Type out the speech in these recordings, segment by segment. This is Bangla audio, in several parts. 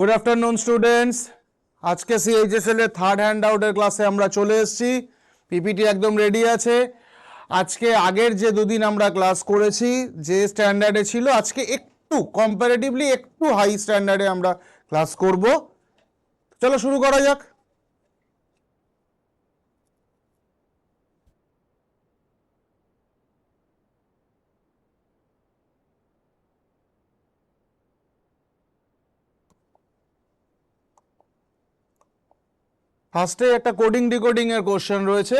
Good afternoon students. আজকে সিএইচএসএল এর থার্ড হ্যান্ড আউটের ক্লাসে আমরা চলে এসেছি। পিপিটি একদম রেডি আছে। আজকে আগের যে দুদিন আমরা ক্লাস করেছি যে স্ট্যান্ডার্ডে ছিল, আজকে একটু কম্পারেটিভলি একটু হাই স্ট্যান্ডার্ডে আমরা ক্লাস করব। চলো শুরু করা যাক। ফার্স্টে একটা কোডিং ডিকোডিং এর কোশ্চেন রয়েছে।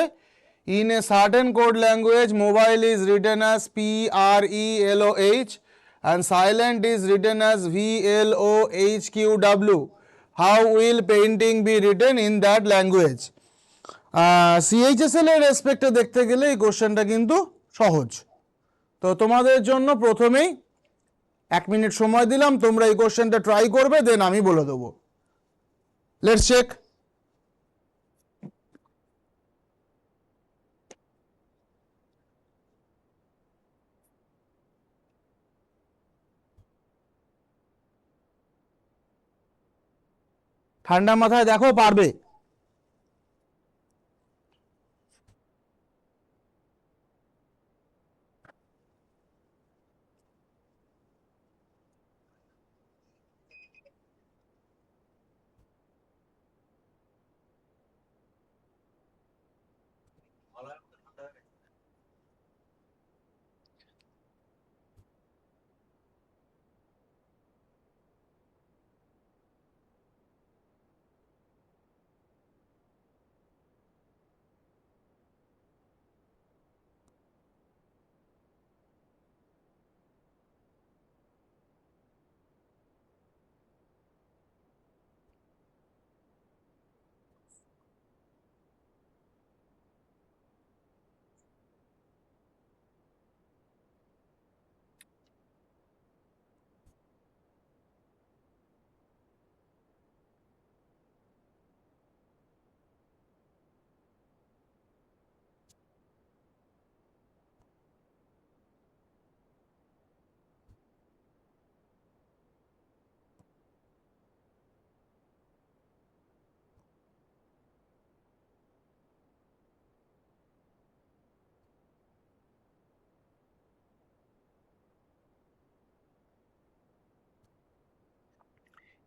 In a certain code language mobile is written as PRELOH and silent is written as VLOHQW. How will painting be written in that language? CHSL এর রেসপেক্টে দেখতে গেলে এই কোশ্চেনটা কিন্তু সহজ। তো তোমাদের জন্য প্রথমেই 1 মিনিট সময় দিলাম, তোমরা এই কোশ্চেনটা ট্রাই করবে, দেন আমি বলে দেবো। Let's check. ঠান্ডা মাথায় দেখো, পারবে।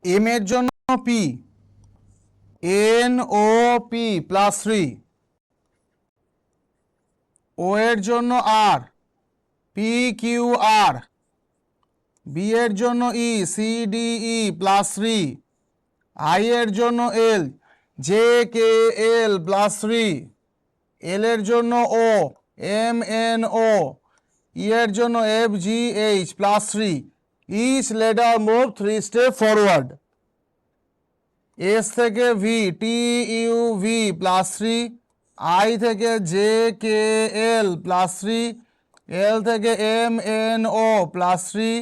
এম এর জন্য পি, NOP +3। ও এর জন্য আর, PQR। বি এর জন্য ই, CDE +3। আই এর জন্য এল, JKL +3। এল এর জন্য ও, MNO। ই এর জন্য FGH +3। Each letter move 3 step forward. S থেকে ভি, TUV +3। আই থেকে JKL +3। এল থেকে MNO +3।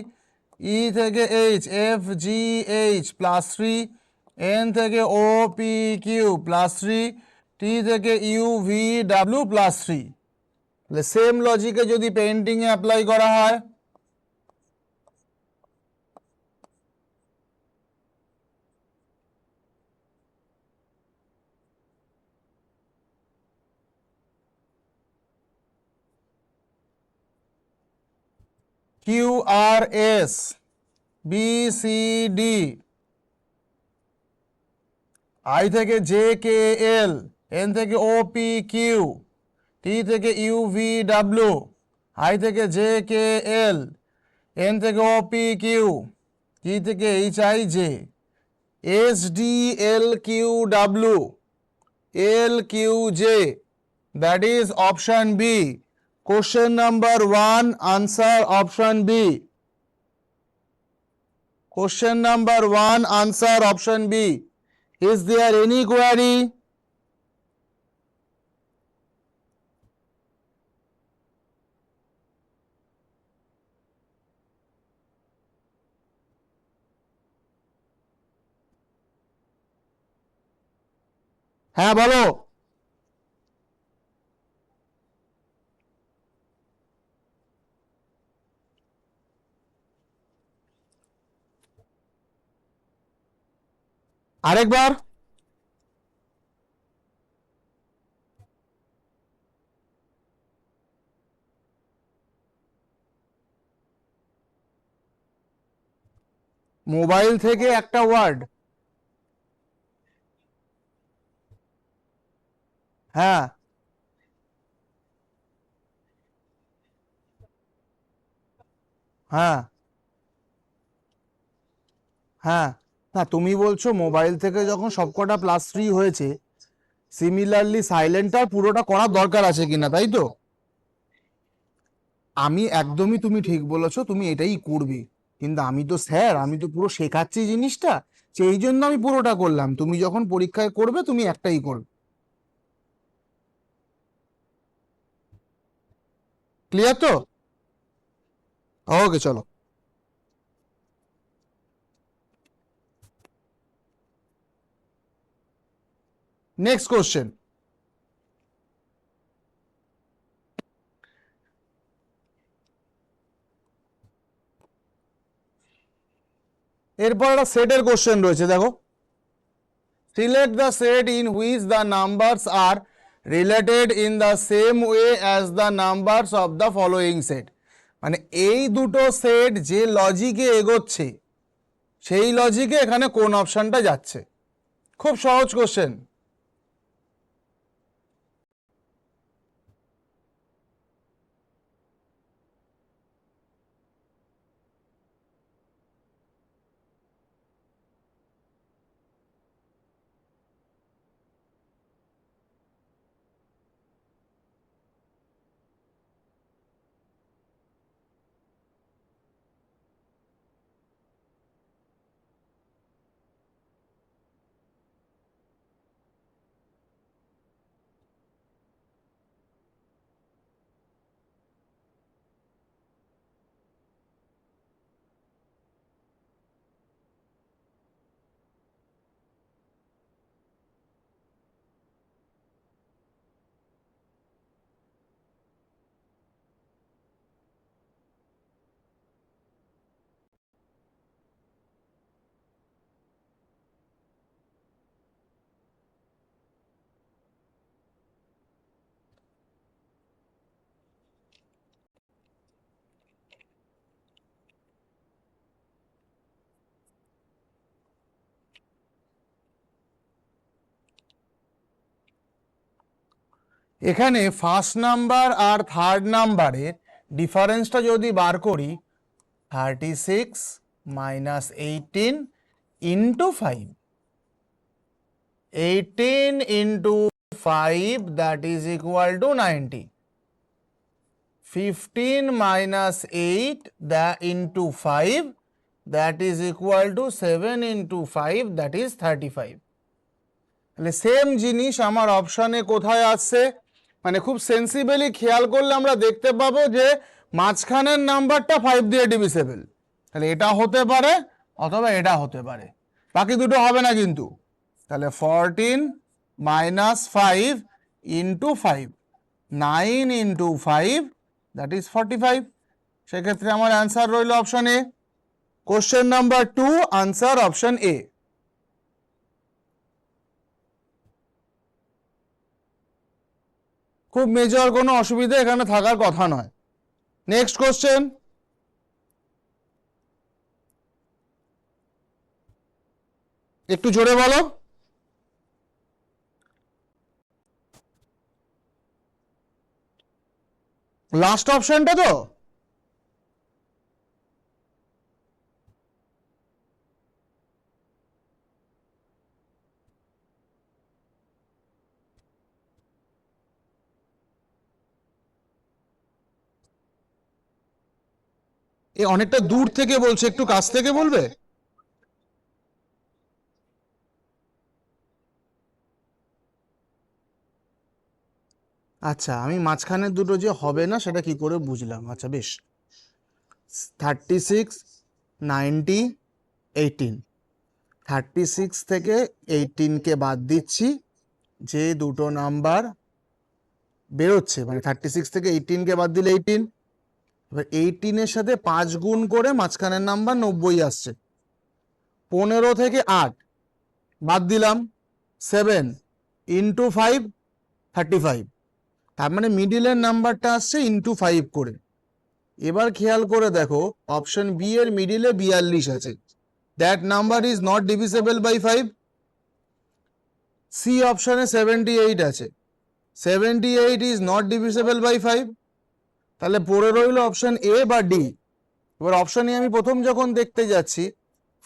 ই থেকে এইচ, FGH +3। এন থেকে OPQ +3। টি থেকে UVW +3। সেম লজিকে যদি পেইন্টিংয়ে অ্যাপ্লাই করা হয়, QRS, BCD। আই থেকে JKL, এন থেকে OPQ, টি থেকে UVW। আই থেকে JKL, এন থেকে OPQ, টি থেকে HIJ। SDLQW, LQJ। That is option B. Question number 1, answer option B. Question number 1, answer option B. Is there any query? হ্যাঁ বলো। আরেকবার। মোবাইল থেকে একটা ওয়ার্ড। হ্যাঁ হ্যাঁ হ্যাঁ। না, তুমি বলছো মোবাইল থেকে যখন সবকটা +3 হয়েছে, সিমিলারলি সাইলেন্টটার পুরোটা করার দরকার আছে কিনা, তাই তো? আমি একদমই, তুমি ঠিক বলেছো, তুমি এটাই করবে। কিন্তু আমি তো স্যার, আমি তো পুরো শেখাচ্ছি জিনিসটা, সেই জন্য আমি পুরোটা করলাম। তুমি যখন পরীক্ষায় করবে, তুমি একটাই করবে। ক্লিয়ার তো? ওকে, চলো। Next question. এরপর একটা সেটের কোশ্চেন রয়েছে, দেখো। Select the set in which the numbers are related in the same way as the numbers of the following set. মানে এই দুটো সেট যে লজিকে এগোচ্ছে, সেই লজিকে এখানে কোন অপশনটা যাচ্ছে। খুব সহজ কোশ্চেন। এখানে ফার্স্ট নাম্বার আর থার্ড নাম্বারের ডিফারেন্সটা যদি বার করি, 36 minus 18 into 5, 18 into 5, that is equal to 90। 15 minus 8 into 5, that is equal to 7 into 5, that is 35। তাহলে সেম জিনিস আমার অপশানে কোথায় আসছে? মানে খুব সেন্সিবলি খেয়াল করলে আমরা দেখতে পাবো যে মাঝখানের নাম্বারটা 5 দিয়ে ডিভিসেবল। তাহলে এটা হতে পারে অথবা এটা হতে পারে, বাকি দুটো হবে না কিন্তু। তাহলে 14 minus 5 into 5, 9 into 5, that is 45। সেক্ষেত্রে আমার অ্যান্সার রইল option A. Question number 2, answer option A. খুব মেজর কোনো অসুবিধা এখানে থাকার কথা নয়। Next question. একটু জোরে বলো। লাস্ট অপশনটা তো? এ অনেকটা দূর থেকে বলছে, একটু কাছ থেকে বলবে? আচ্ছা, আমি মাঝখানের দুটো যে হবে না সেটা কি করে বুঝলাম? আচ্ছা বেশ। 36, 90, 18। 36 থেকে 18কে বাদ দিচ্ছি, যে দুটো নাম্বার বেরোচ্ছে, মানে 36 থেকে 18কে বাদ দিলে 18, এবার 18-এর সাথে 5 গুণ করে মাঝখানের নাম্বার 90 আসছে। 15 থেকে 8, বাদ দিলাম 7 ইন্টু 5 35, তার মানে মিডিলের নাম্বারটা আসছে ইন্টু 5 করে। এবার খেয়াল করে দেখো অপশন বি এর মিডিলে 42 আছে, that number is not divisible by 5। C অপশনে 78 আছে, 78 ইজ নট ডিভিজেবল বাই 5। তাহলে পড়ে রইল অপশন এ বা ডি। এবার অপশন এ আমি প্রথম যখন দেখতে যাচ্ছি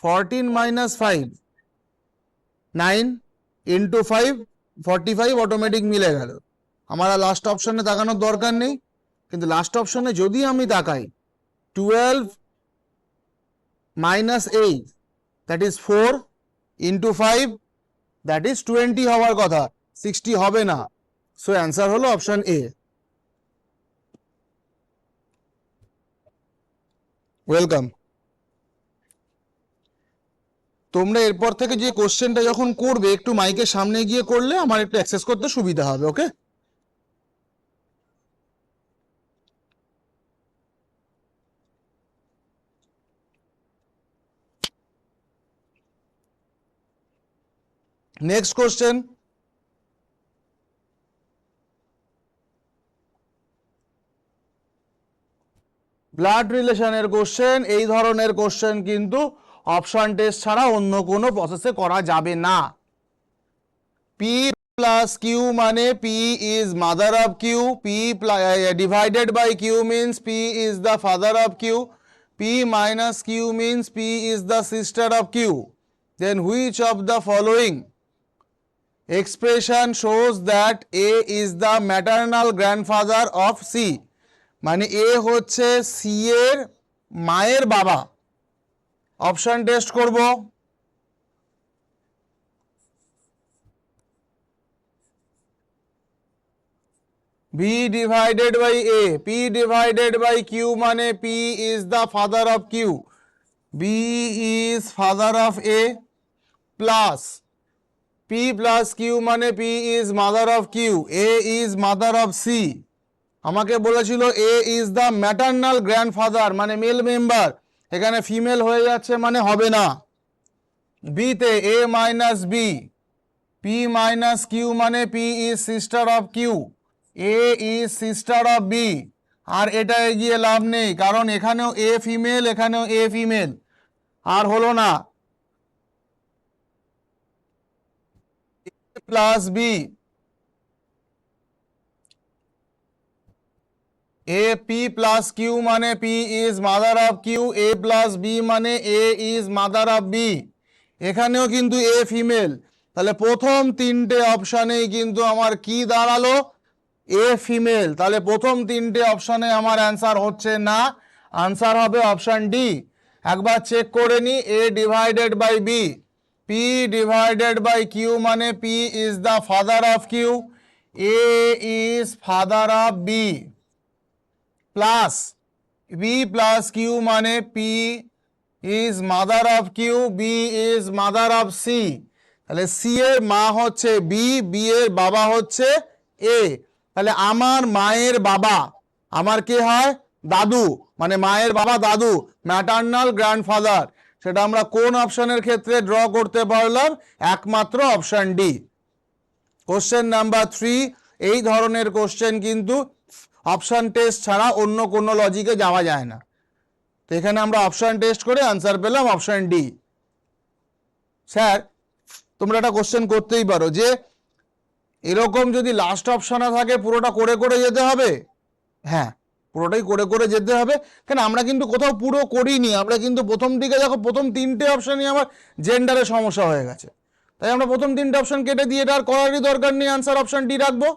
14 মাইনাস 5 9 ইন্টু 5 45 অটোমেটিক মিলে গেল। আমার আর লাস্ট অপশনে তাকানোর দরকার নেই, কিন্তু লাস্ট অপশনে যদি আমি তাকাই 12 minus 8 that is 4 into 5 that is 20 হওয়ার কথা, 60 হবে না। সো অ্যান্সার হলো অপশন এ। ওয়েলকাম। তোমরা এরপর থেকে যে কোশ্চেনটা যখন করবে একটু মাইকের সামনে গিয়ে করলে আমার একটু অ্যাক্সেস করতে সুবিধা হবে। Okay, next question. ব্লাড রিলেশনের কোশ্চেন। এই ধরনের কোশ্চেন কিন্তু অপশন টেস্ট ছাড়া অন্য কোনো প্রসেসে করা যাবে না। পি প্লাস কিউ মানে P is mother of Q, P divided by Q means P is the father of Q, P minus Q means P is the sister of Q. Then which of the following expression shows that A is the maternal grandfather of C? মানে এ হচ্ছে সি এর মায়ের বাবা। অপশন টেস্ট করব। B divided by A, P divided by Q মানে P is the father of Q, B is father of A, plus P plus Q মানে P is mother of Q, A is mother of C. আমাকে বলেছিল A is the maternal grandfather মানে মেল মেম্বার, এখানে ফিমেল হয়ে যাচ্ছে মানে হবে না। বি তে A minus B, P minus Q মানে P is sister of Q, A is sister of B. আর এটা এগিয়ে লাভ নেই, কারণ এখানেও এ ফিমেল এখানেও এ ফিমেল, আর হলো না। Plus B, A P plus Q মানে P is mother of Q, A plus B মানে A is mother of B. এখানেও কিন্তু এ ফিমেল, তাহলে প্রথম তিনটে অপশানেই কিন্তু আমার কি দাঁড়ালো, এ ফিমেল। তাহলে প্রথম তিনটে অপশানে আমার অ্যান্সার হচ্ছে না, আনসার হবে অপশান ডি। একবার চেক করে নি, A divided by B, P divided by Q মানে P is the father of Q, A is father of B, plus B plus Q মানে P is mother of Q, B is mother of C. তাহলে সি এর মা হচ্ছে বি, বি এর বাবা হচ্ছে এ। তাহলে আমার মায়ের বাবা আমার কে হয়, দাদু, মানে মায়ের বাবা দাদু, ম্যাটার্নাল গ্র্যান্ডফাদার। সেটা আমরা কোন অপশনের ক্ষেত্রে ড্র করতে পারলাম, একমাত্র অপশন ডি। কোশ্চেন নাম্বার 3, এই ধরনের কোশ্চেন কিন্তু অপশন টেস্ট ছাড়া অন্য কোনো লজিকে যাওয়া যায় না। তো এখানে আমরা অপশন টেস্ট করে আনসার পেলাম অপশন ডি। স্যার তোমরা একটা কোশ্চেন করতেই পারো যে এরকম যদি লাস্ট অপশনে থাকে পুরোটা করে করে যেতে হবে। হ্যাঁ, পুরোটাই করে করে যেতে হবে, কেন আমরা কিন্তু কোথাও পুরো করিনি। আমরা কিন্তু প্রথম দিকে দেখো প্রথম তিনটে অপশনই আমার জেন্ডারের সমস্যা হয়ে গেছে, তাই আমরা প্রথম তিনটে অপশন কেটে দিয়ে এটা আর করারই দরকার নেই, আনসার অপশন ডি রাখবো।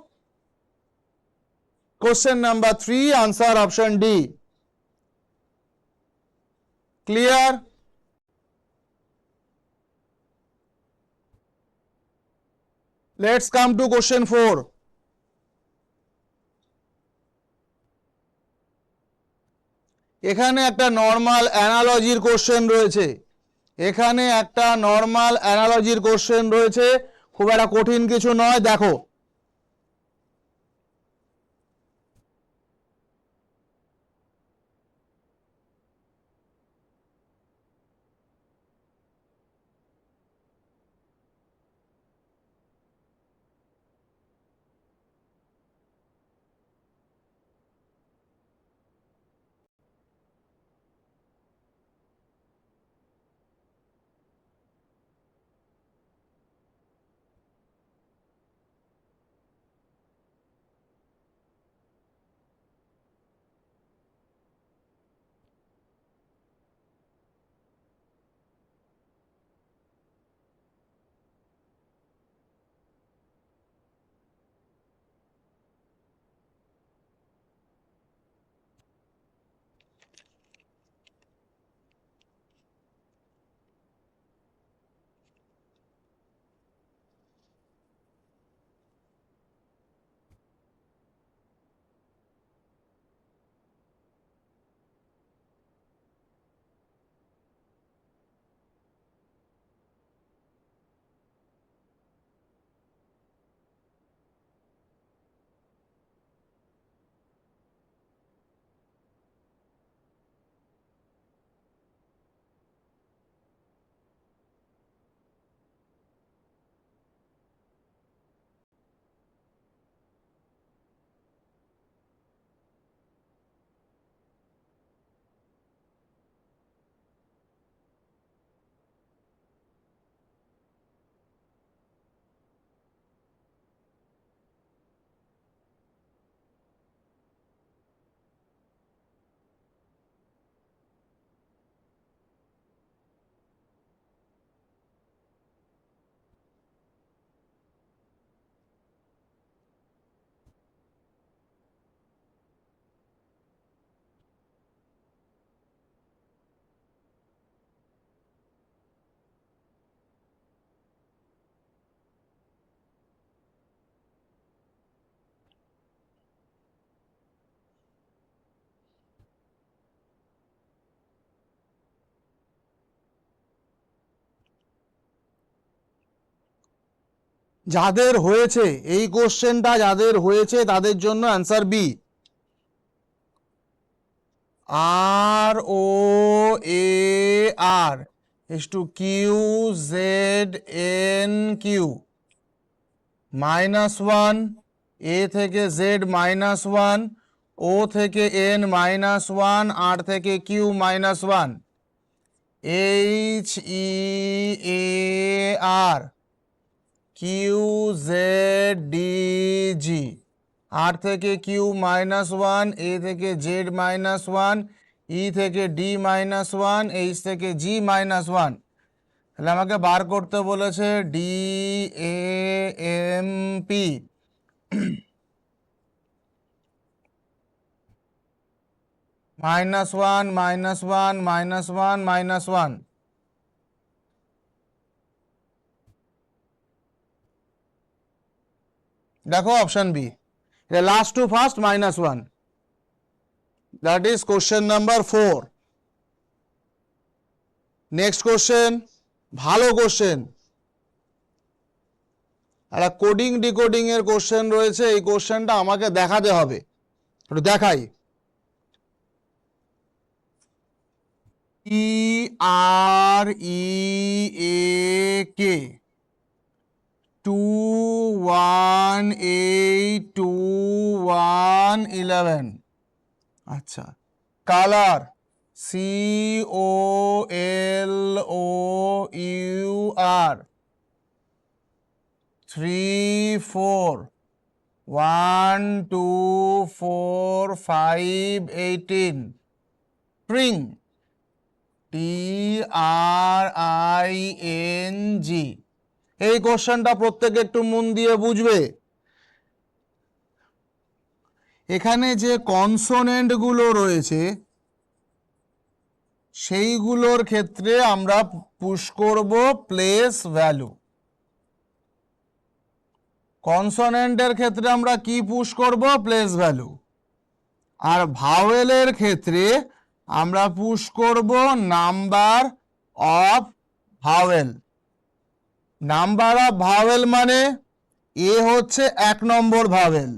Question number 3, answer option D. Clear? Let's come to question 4। এখানে একটা নর্মাল অ্যানালজির কোশ্চেন রয়েছে, এখানে একটা নর্মাল অ্যানালজির কোশ্চেন রয়েছে, খুব একটা কঠিন কিছু নয়। দেখো যাদের হয়েছে এই কোশ্চেনটা, যাদের হয়েছে তাদের জন্য অ্যান্সার বি। আর O A R is to Q Z N Q -1, A থেকে জেড -1, ও থেকে এন -1, আর থেকে Q -1, H E A R Q Z D G, R থেকে কিউ -1, এ থেকে জেড -1, ই থেকে ডি -1, এইচ থেকে জি -1। তাহলে আমাকে বার করতে বলেছে ডি এ এম পি। -1, -1, -1, -1। দেখো option B, last to first -1। That is question number 4। Next question, ভালো কোশ্চেন, একটা কোডিং ডিকোডিং এর কোশ্চেন রয়েছে। এই কোশ্চেনটা আমাকে দেখাতে হবে, একটু দেখাই। ই আর ই এ কে 2182111। আচ্ছা, colour C O L O U R 34124518। String T R I N G. এই কোশ্চেনটা প্রত্যেকে একটু মন দিয়ে বুঝবে। এখানে যে কনসোনেন্ট গুলো রয়েছে সেইগুলোর ক্ষেত্রে আমরা পুশ করব প্লেস ভ্যালু। কনসোনেন্টের ক্ষেত্রে আমরা কি পুশ করব? Place value. আর ভাওয়েলের ক্ষেত্রে আমরা পুশ করব number of vowel. Number of vowel মানে এ হচ্ছে 1 নম্বর ভাওয়েল,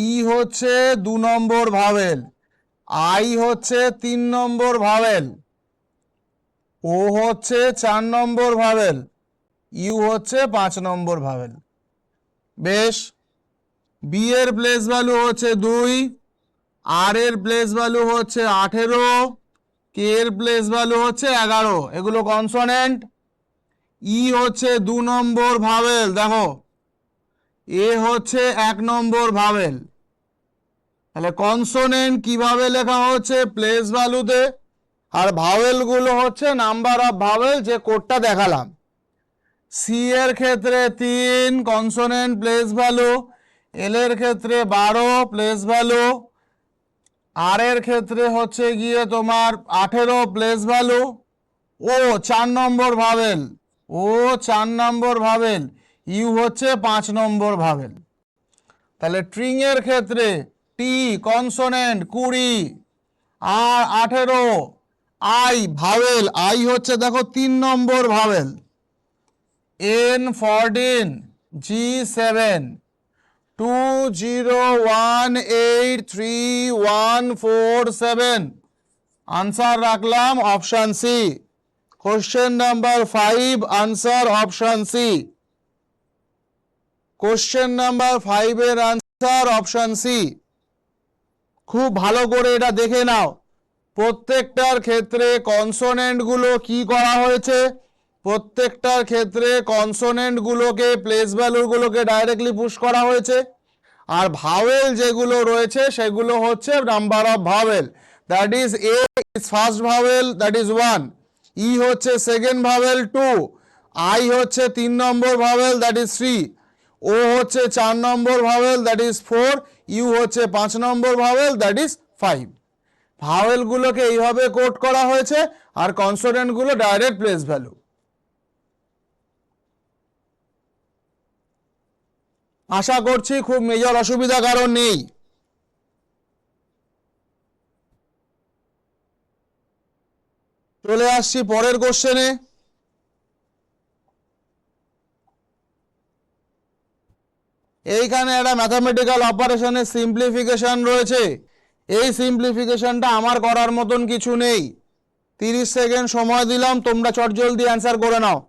ই হচ্ছে 2 নম্বর ভাওয়েল, আই হচ্ছে 3 নম্বর ভাওয়েল, ও হচ্ছে 4 নম্বর ভাওয়েল, ইউ হচ্ছে 5 নম্বর ভাওয়েল। বেশ, বি এর প্লেস ভ্যালু হচ্ছে 2, আর এর প্লেস ভ্যালু হচ্ছে 18, কে এর প্লেস ভ্যালু হচ্ছে 11। এগুলো কনসোনেন্ট। ই হচ্ছে 2 নম্বর ভাওয়েল, দেখো এ হচ্ছে 1 নম্বর ভাওয়েল। তাহলে কনসোনেন্ট কিভাবে লেখা হচ্ছে? প্লেস ভ্যালুতে। আর ভাওয়েল গুলো হচ্ছে নাম্বার অফ ভাওয়েল, যে কোডটা দেখালাম। সি এর ক্ষেত্রে 3 কনসোনেন্ট প্লেস ভ্যালু, এল এর ক্ষেত্রে 12 প্লেস ভ্যালু, আর এর ক্ষেত্রে হচ্ছে গিয়ে তোমার 18 প্লেস ভ্যালু, ও 4 নম্বর ভাওয়েল, ও 4 নম্বর ভাওয়েল, ইউ হচ্ছে 5 নম্বর ভাওয়েল। তাহলে ট্রিং এর ক্ষেত্রে টি কনসোনেন্ট 20, আর 18, আই ভাওয়েল, আই হচ্ছে দেখো 3 নম্বর ভাওয়েল, এন 14, জি 7, 20183147। আনসার রাখলাম option C. Question number 5, answer option C. Question number 5 এর আনসার অপশন সি। খুব ভালো করে এটা দেখে নাও। প্রত্যেকটার ক্ষেত্রে কনসোনেন্ট গুলো কি করা হয়েছে? প্রত্যেকটার ক্ষেত্রে কনসোনেন্ট গুলোকে, প্লেস ভ্যালু গুলোকে ডাইরেক্টলি পুশ করা হয়েছে। আর ভাওয়েল যেগুলো রয়েছে সেগুলো হচ্ছে number of vowel. That is a is first vowel, that is 1, ই হচ্ছে সেকেন্ড ভাওয়েল 2, আই হচ্ছে 3 নম্বর ভাওয়েল, দ্যাট ইজ 3, ও হচ্ছে 4 নম্বর ভাওয়েল, দ্যাট ইজ 4, ইউ হচ্ছে 5 নম্বর ভাওয়েল, দ্যাট ইজ 5। ভাওয়েল গুলোকে এইভাবে কোড করা হয়েছে, আর কনসোনেন্ট গুলো ডাইরেক্ট প্লেস ভ্যালু। আশা করছি খুব মেজর অসুবিধা কারণ নেই। চলে আসছি পরের কোশ্চেনে। এইখানে একটা ম্যাথামেটিক্যাল অপারেশনের সিম্পলিফিকেশন রয়েছে, এই সিম্পলিফিকেশনটা আমার করার মতন কিছু নেই। 30 সেকেন্ড সময় দিলাম, তোমরা চটজলদি অ্যান্সার করে নাও।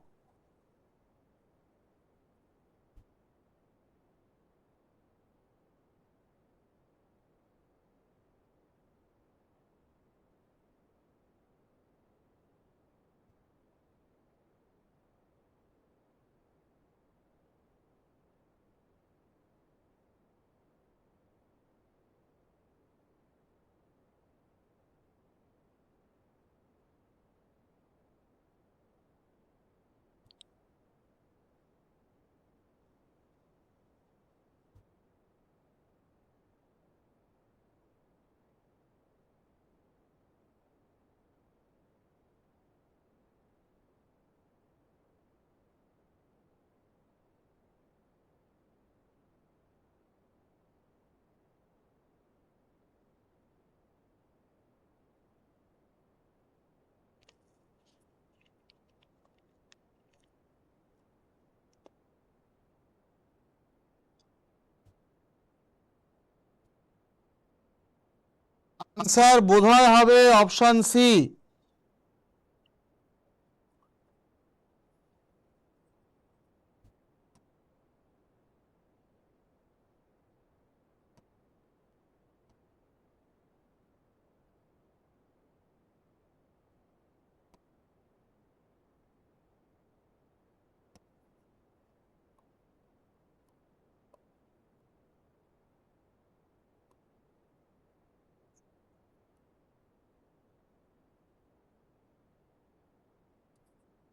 আনসার বোধহয় হবে option C.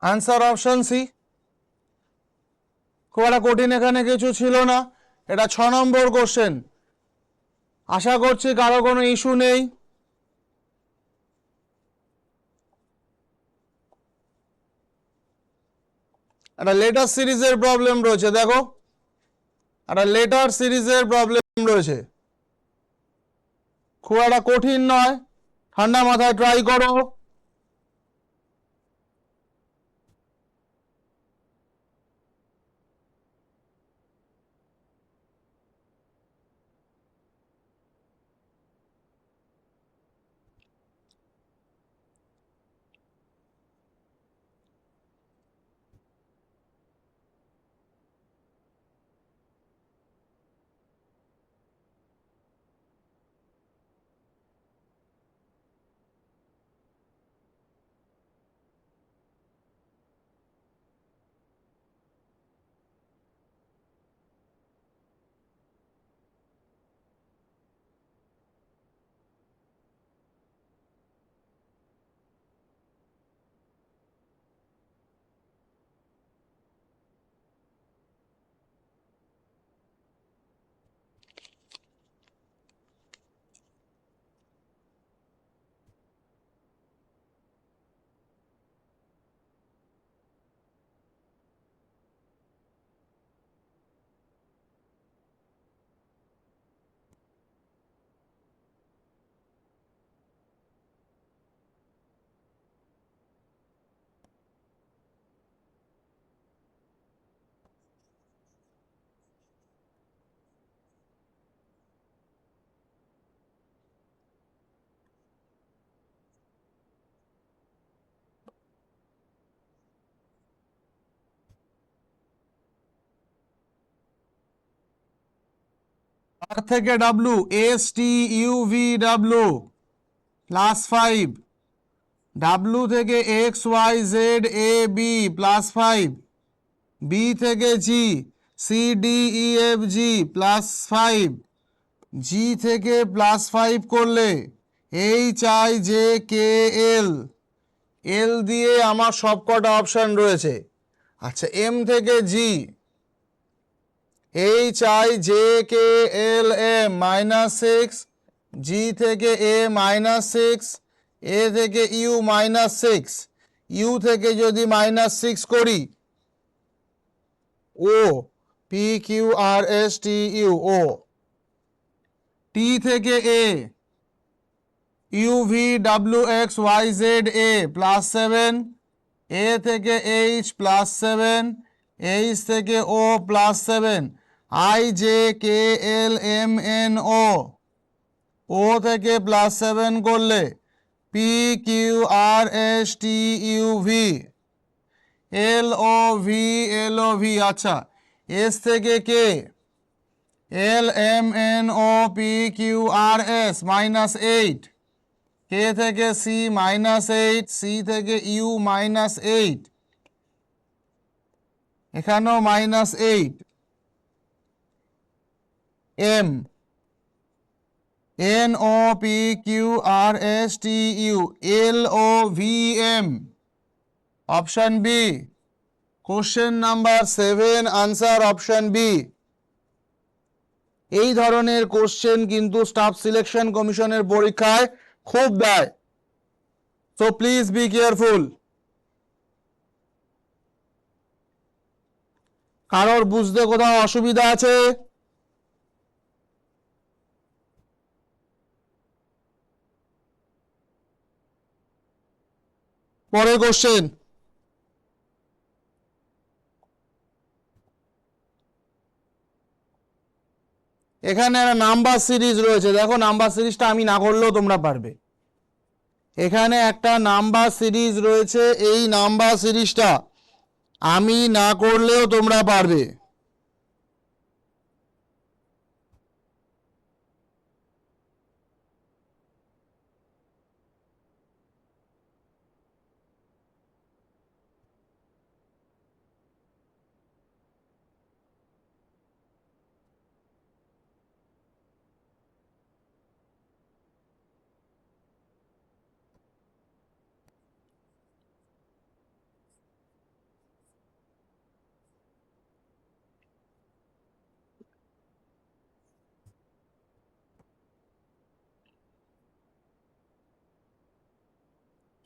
Answer option C. খুব একটা কঠিন এখানে কিছু ছিল না, এটা 6 নম্বর কোশ্চেন। আশা করছি কারো কোনো ইস্যু নেই। একটা লেটার সিরিজের প্রবলেম রয়েছে, দেখো একটা লেটার সিরিজের প্রবলেম রয়েছে, খুব একটা কঠিন নয়, ঠান্ডা মাথায় ট্রাই করো। আর থেকে W, S T U V W +5, W থেকে X Y Z A B +5, B থেকে G C D E F G +5, G থেকে +5 করলে H I J K L, L দিয়ে আমার সবকটা অপশন রয়েছে। আচ্ছা, এম থেকে G H I J K L M -6, G থেকে এ -6, এ থেকে ইউ -6, ইউ থেকে যদি -6 করি O, P Q R S T U O, T থেকে A U V W X Y Z A +7, A থেকে এইচ +7, এইচ থেকে ও +7, IJKLMNO, ও থেকে +7 করলে PQRSTUV, LOV, আচ্ছা S থেকে K, LMNOPQRS -8, K থেকে C -8, C থেকে U -8, এখানেও -8, M NOPQRSTU, LOVM, option B. Question number 7, answer option B. এই ধরনের কোশ্চেন কিন্তু স্টাফ সিলেকশন কমিশনের পরীক্ষায় খুব দেয়, সো প্লিজ বি কেয়ারফুল। কারোর বুঝতে কোথাও অসুবিধা আছে? পরের কোশ্চেন, এখানে একটা নাম্বার সিরিজ রয়েছে, দেখো নাম্বার সিরিজটা আমি না করলেও তোমরা পারবে। এখানে একটা নাম্বার সিরিজ রয়েছে, এই নাম্বার সিরিজটা আমি না করলেও তোমরা পারবে।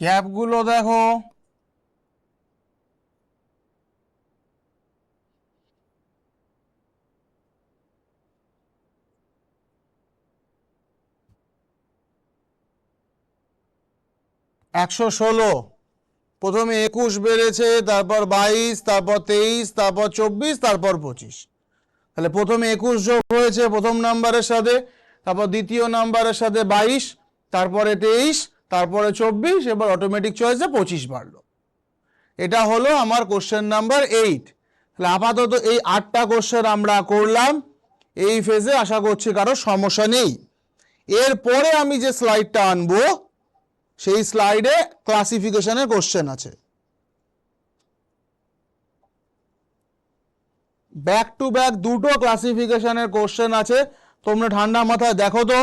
গ্যাপগুলো দেখো, #16, প্রথমে 21 বেড়েছে, তারপর 22, তারপর 23, তারপর 24, তারপর 25। তাহলে প্রথমে 21 যোগ হয়েছে প্রথম নাম্বারের সাথে, তারপর দ্বিতীয় নাম্বারের সাথে 22, তারপরে 23, তারপরে 24, এবার অটোমেটিক চয়েসে 25 বাড়লো। এটা হলো আমার কোশ্চেন নাম্বার 8। তাহলে আপাতত এই 8টা কোশ্চেন আমরা করলাম এই ফেজে, আশা করছি কারো সমস্যা নেই। এরপরে আমি যে স্লাইডটা আনবো সেই স্লাইডে ক্লাসিফিকেশনের কোশ্চেন আছে। ব্যাক টু ব্যাক দুটো ক্লাসিফিকেশনের কোশ্চেন আছে, তোমরা ঠান্ডা মাথায় দেখো তো।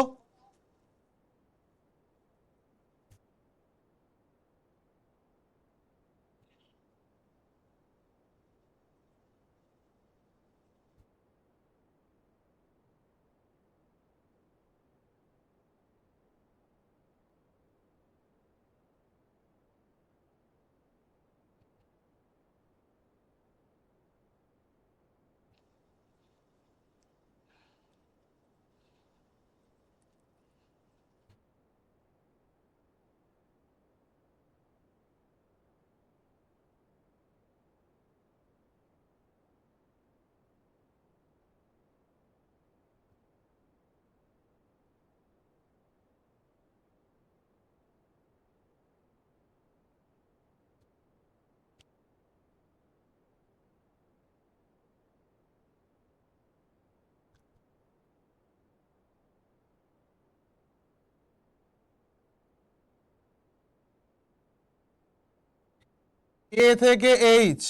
এ থেকে H,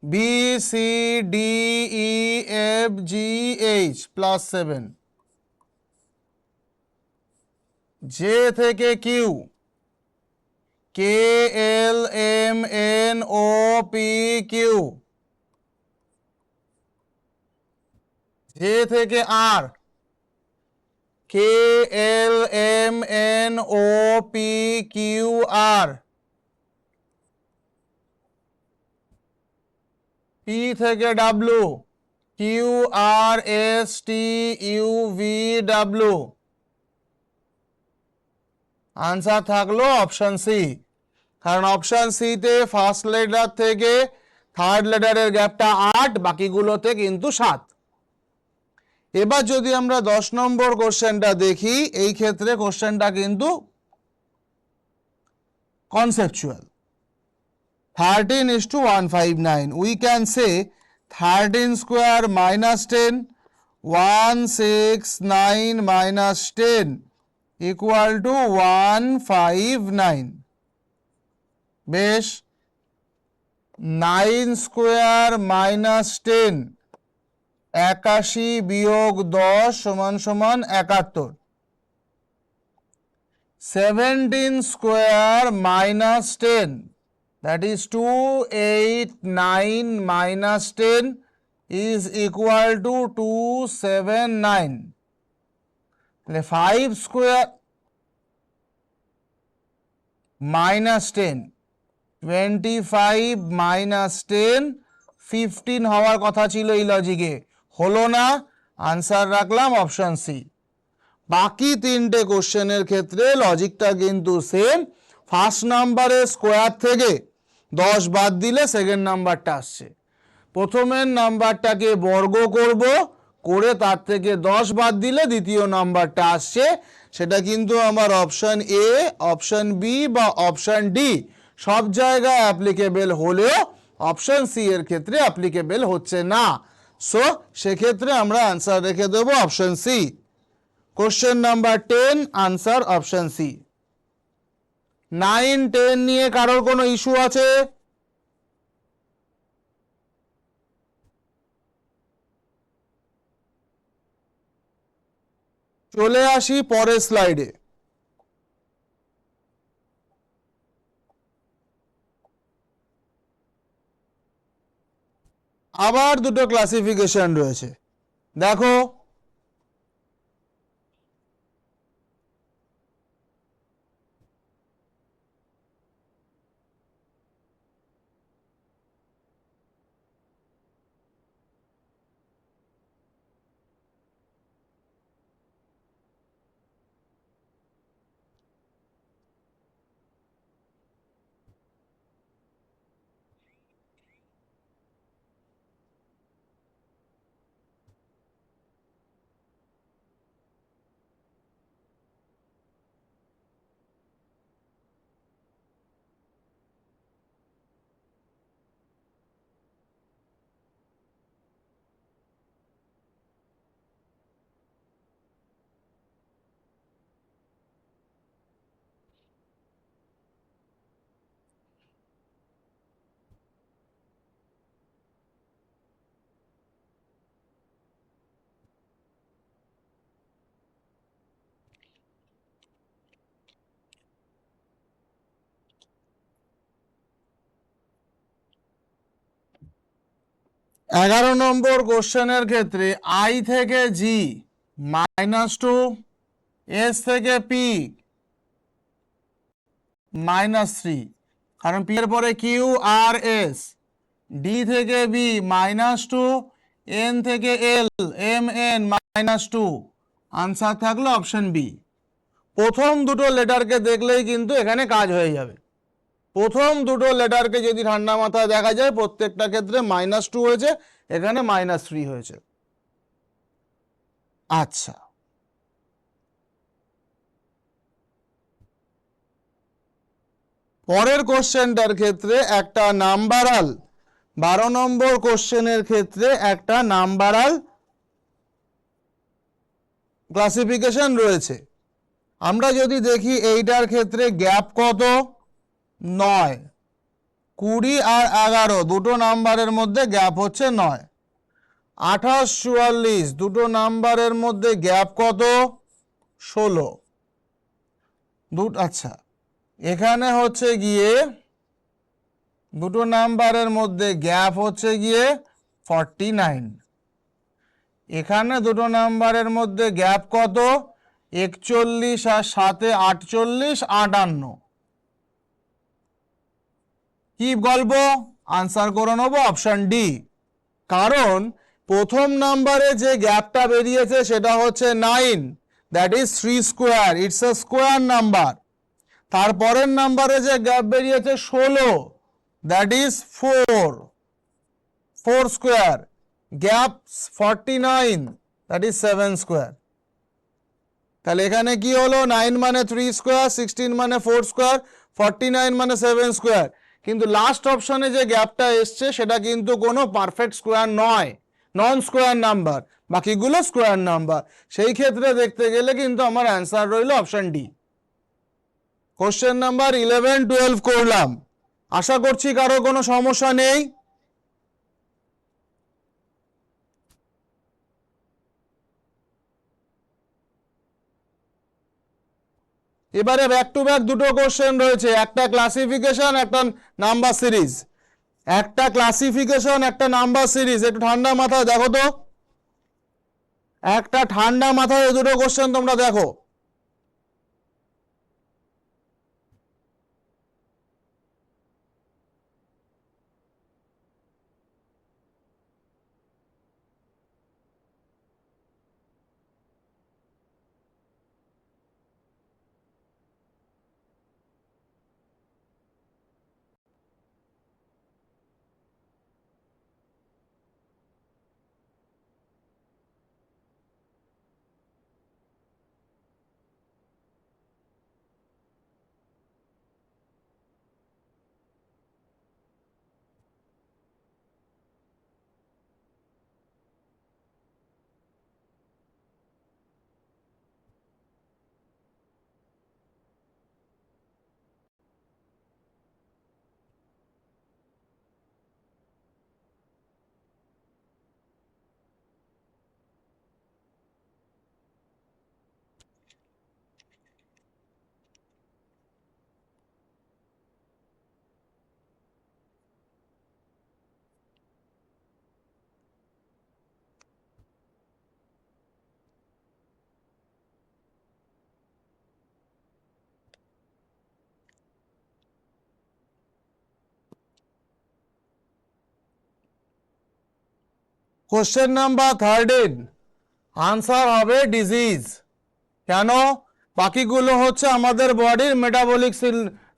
B C D E F G H +7, J থেকে Q, K L M N O P Q, J থেকে R, K L M N O P Q R, P থেকে W, Q R S T U V W. Answer থাকলো অপশন সি, কারণ অপশন সি তে ফার্স্ট লেটার থেকে থার্ড লেটারের গ্যাপটা 8, বাকিগুলোতে কিন্তু 7। এবার যদি আমরা 10 নম্বর কোশ্চেনটা দেখি, এই ক্ষেত্রে কোশ্চেনটা কিন্তু conceptual. 13:159, we can say 13 square minus 10, 169 minus 10 equal to 159. বেশ, 9 স্কোয়ার মাইনাস 10, 81 বিয়োগ 10 সমান সমান 71। 17 square minus 10, that is 289 minus 10 is equal to 279. 5 square minus 10, 25 minus 10, 15 হওয়ার কথা ছিল এই লজিকে, হলো না, আনসার রাখলাম অপশন সি। বাকি তিনটে কোশ্চেনের ক্ষেত্রে লজিকটা কিন্তু সেম। ফার্স্ট নাম্বারের স্কোয়ার থেকে 10 বাদ দিলে সেকেন্ড নাম্বারটা আসছে, প্রথমের নাম্বারটাকে বর্গ করব, করে তার থেকে 10 বাদ দিলে দ্বিতীয় নাম্বারটা আসছে। সেটা কিন্তু আমার অপশন এ, অপশন বি বা অপশন ডি সব জায়গায় অ্যাপ্লিকেবল হলেও অপশন সি এর ক্ষেত্রে অ্যাপ্লিকেবল হচ্ছে না। সো সেক্ষেত্রে আমরা আনসার রেখে দেবো option C. Question number 10, answer option C. 9, 10 নিয়ে কারোর কোনো ইস্যু আছে? চলে আসি পরের স্লাইডে। আবার দুটো ক্লাসিফিকেশন রয়েছে, দেখো। এগারো নম্বর কোশ্চেনের ক্ষেত্রে আই থেকে জি -2, এস থেকে পি -3, কারণ পি এর পরে কিউ আর এস, ডি থেকে বি -2, এন থেকে এল এম এন -2, আনসার থাকলো অপশন বি। প্রথম দুটো লেটারকে দেখলেই কিন্তু এখানে কাজ হয়ে যাবে। প্রথম দুটো লেটারকে যদি ঠান্ডা মাথায় দেখা যায়, প্রত্যেকটা ক্ষেত্রে -2 হয়েছে, এখানে -3 হয়েছে। আচ্ছা, পরের কোশ্চেনটার ক্ষেত্রে একটা নাম্বারাল, 12 নম্বর কোশ্চেনের ক্ষেত্রে একটা নাম্বারাল ক্লাসিফিকেশন রয়েছে। আমরা যদি দেখি এইটার ক্ষেত্রে গ্যাপ কত, 9, 20 আর 11 দুটো নাম্বারের মধ্যে গ্যাপ হচ্ছে 9। 28, 44 দুটো নাম্বারের মধ্যে গ্যাপ কত, 16। আচ্ছা, এখানে হচ্ছে গিয়ে দুটো নাম্বারের মধ্যে গ্যাপ হচ্ছে গিয়ে 49। এখানে দুটো নাম্বারের মধ্যে গ্যাপ কত, 41 আর 7 48, 58। কি গল্প, আনসার করে নেবো অপশন ডি। কারণ প্রথম নাম্বারে যে গ্যাপটা বেরিয়েছে সেটা হচ্ছে 9, that is 3 square, it's a square number. তারপরের নাম্বারে যে গ্যাপ বেরিয়েছে 16, that is 4 square. Gap 49, that is 7 square. তাহলে এখানে কি হলো, 9 মানে 3 স্কোয়ার, 16 মানে 4 স্কোয়ার, 49 মানে 7 স্কোয়ার। কিন্তু লাস্ট অপশনে যে গ্যাপটা এসছে সেটা কিন্তু কোনো পারফেক্ট স্কোয়ার নয়, নন স্কোয়ার নাম্বার, বাকিগুলো স্কোয়ার নাম্বার। সেই ক্ষেত্রে দেখতে গেলে কিন্তু আমার অ্যান্সার রইল অপশন ডি। কোশ্চেন নাম্বার 11, 12 করলাম, আশা করছি কারো কোনো সমস্যা নেই। এবারে ব্যাক টু ব্যাক দুটো কোশ্চেন রয়েছে, একটা ক্লাসিফিকেশন, একটা নাম্বার সিরিজ। একটা ক্লাসিফিকেশন, একটা নাম্বার সিরিজ। একটু ঠান্ডা মাথায় দেখো তো, একটা ঠান্ডা মাথায় দুটো কোশ্চেন তোমরা দেখো। কোশ্চেন নাম্বার 13, আনসার হবে ডিজিজ। কেন? বাকিগুলো হচ্ছে আমাদের বডির মেটাবলিক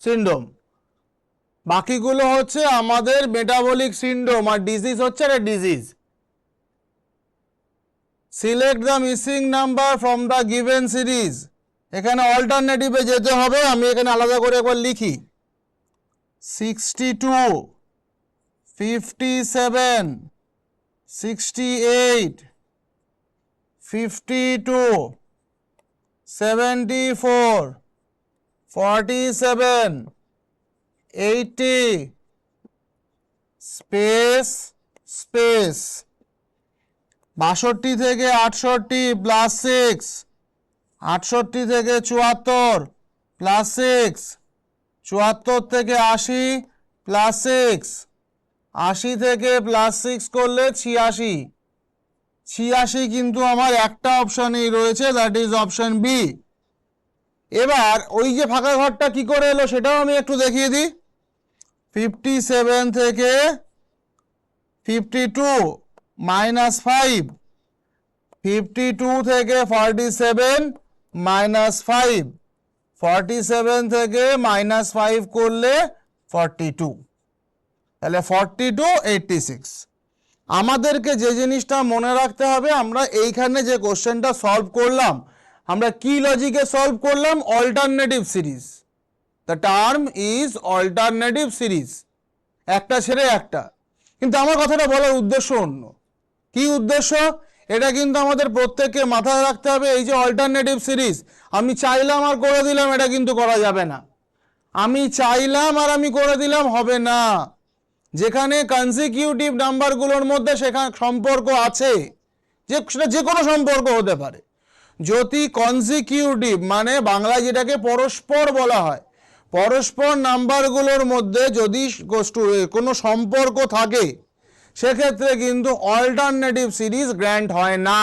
সিন্ড্রোম, বাকিগুলো হচ্ছে আমাদের মেটাবলিক সিন্ড্রোম, আর ডিজিজ হচ্ছে একটা disease. Select the missing number from the given series. এখানে অল্টারনেটিভে যেতে হবে, আমি এখানে আলাদা করে একবার লিখি। 62, 57, 68, 52, 74, 47, 80, স্পেস স্পেস। 62 থেকে 68 প্লাস 6, 68 থেকে 74 প্লাস 6, 74 থেকে 80 প্লাস 6, 80 থেকে প্লাস 6 করলে 86, 86 কিন্তু আমার একটা অপশানেই রয়েছে, দ্যাট ইজ অপশন বি। এবার ওই যে ফাঁকা ঘরটা কি করে এলো সেটাও আমি একটু দেখিয়ে দিই। 57 থেকে 52 মাইনাস 5, 52 থেকে 47 মাইনাস 5, 47 থেকে মাইনাস 5 করলে 42, তাহলে 42, 86। আমাদেরকে যে জিনিসটা মনে রাখতে হবে, আমরা এইখানে যে কোশ্চেনটা সলভ করলাম, আমরা কি লজিকে সলভ করলাম? Alternative series. The term is alternative series, একটা ছেড়ে একটা। কিন্তু আমার কথাটা বলার উদ্দেশ্য অন্য। কি উদ্দেশ্য? এটা কিন্তু আমাদের প্রত্যেককে মাথায় রাখতে হবে। এই যে অল্টারনেটিভ সিরিজ, আমি চাইলাম আর করে দিলাম, এটা কিন্তু করা যাবে না। আমি চাইলাম আর আমি করে দিলাম হবে না। যেখানে কনসিকিউটিভ নাম্বারগুলোর মধ্যে সেখানে সম্পর্ক আছে, সেটা যে কোনো সম্পর্ক হতে পারে। যদি কনসিকিউটিভ মানে বাংলায় যেটাকে পরস্পর বলা হয়, পরস্পর নাম্বারগুলোর মধ্যে যদি কোনো সম্পর্ক থাকে, সেক্ষেত্রে কিন্তু অল্টারনেটিভ সিরিজ গ্র্যান্ট হয় না।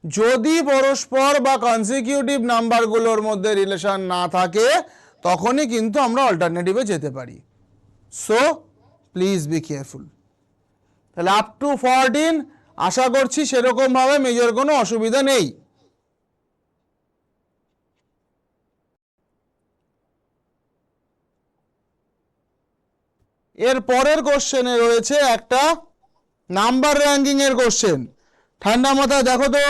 যদি পরস্পর বা কনসিকিউটিভ নাম্বারগুলোর মধ্যে রিলেশন না থাকে, তখনই কিন্তু আমরা অল্টারনেটিভে যেতে পারি। So please be careful. তাহলে আপ টু 14 আশা করছি সেরকমভাবে মেজর কোনো অসুবিধা নেই। এর পরের কোশ্চেনে রয়েছে একটা নাম্বার র্যাঙ্কিং এর কোশ্চেন। ঠান্ডা মাথায় দেখো তো।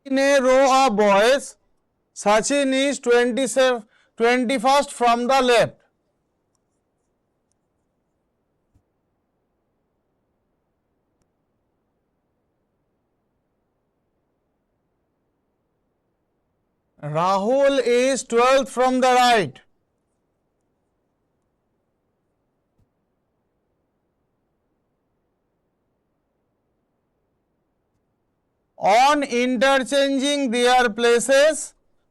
In a row of boys, Sachin is 21st from the left. Rahul is 12th from the right. On interchanging their places,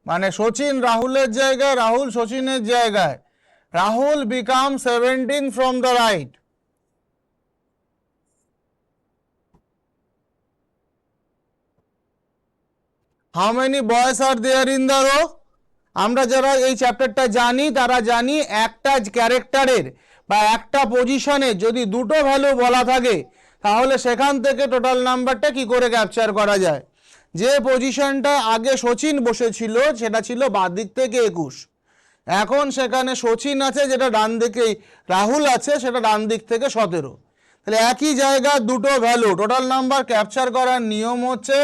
মানে সচিন রাহুলের জায়গায়, রাহুল সচিনের জায়গায়, Rahul becomes 17 from the right. How many boys are there in the row? আমরা যারা এই চ্যাপ্টারটা জানি তারা জানি একটা ক্যারেক্টারের বা একটা পজিশনে যদি দুটো ভ্যালু বলা থাকে তাহলে সেখান থেকে টোটাল নাম্বারটা কি করে ক্যাপচার করা যায়। যে পজিশনটা আগে সচিন বসেছিল সেটা ছিল বাঁ দিক থেকে 21, এখন সেখানে সচিন আছে যেটা ডান দিকে, রাহুল আছে সেটা ডান দিক থেকে 17। তাহলে একই জায়গায় দুটো ভ্যালু টোটাল নাম্বার ক্যাপচার করার নিয়ম হচ্ছে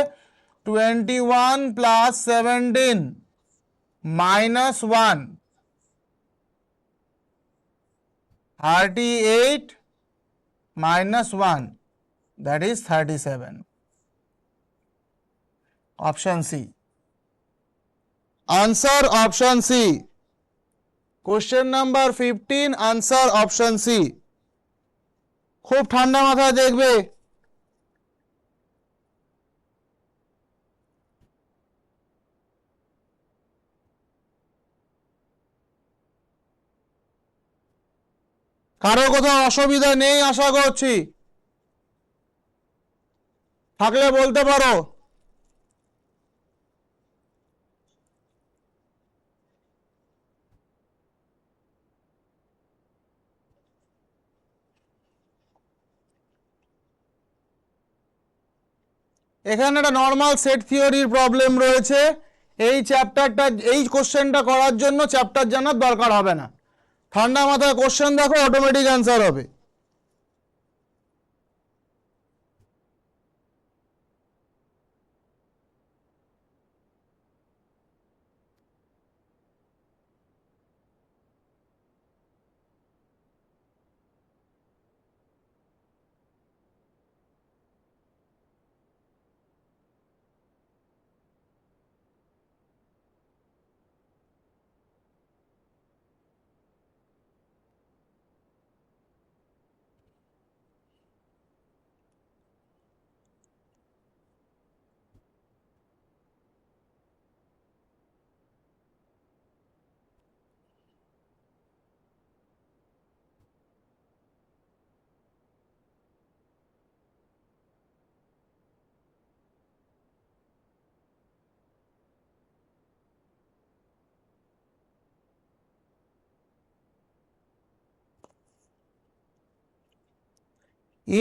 21 plus 17 minus 1, 38 minus 1, that is 37. Option C. Answer option C. Question number 15, answer option C. খুব ঠান্ডা মাথায় দেখবে। কারো কোথাও অসুবিধা নেই আশা করছি, থাকলে বলতে পারো। এখানে একটা নর্মাল সেট থিওরির প্রবলেম রয়েছে। এই চ্যাপ্টারটা, এই কোশ্চেনটা করার জন্য চ্যাপ্টার জানার দরকার হবে না, ঠান্ডা মাথায় কোশ্চেন দেখো, অটোমেটিক অ্যান্সার হবে।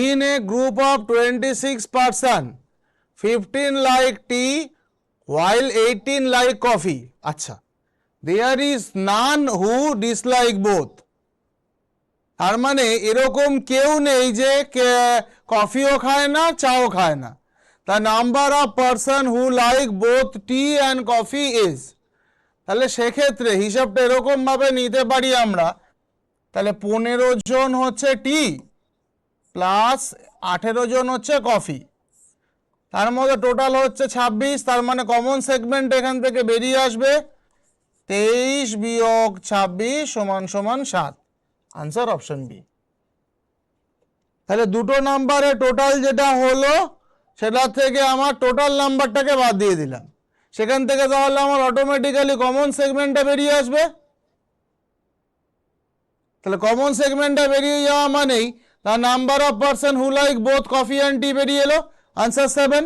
In a group of 26 person, 15 like tea, while 18 like coffee. আচ্ছা, there is none who dislike both. তার মানে এরকম কেউ নেই যে কফিও খায় না চাও খায় না। The number of person who like both T and coffee is, তাহলে সেক্ষেত্রে হিসাবটা এরকম ভাবে নিতে পারি আমরা, তাহলে 15 জন হচ্ছে টি প্লাস 18 জন হচ্ছে কফি, তার মধ্যে টোটাল হচ্ছে 26, তার মানে কমন সেগমেন্ট এখান থেকে বেরিয়ে আসবে 23 বিয়োগ 26 সমান সমান 7। Answer option B. তাহলে দুটো নাম্বারে টোটাল যেটা হলো সেটা থেকে আমার টোটাল নাম্বারটাকে বাদ দিয়ে দিলাম, সেখান থেকে তাহলে আমার অটোমেটিক্যালি কমন সেগমেন্টটা বেরিয়ে আসবে। তাহলে কমন সেগমেন্টটা বেরিয়ে যাওয়া মানেই the number of person who like both coffee and tea বেরিয়ে এলো, আনসার 7।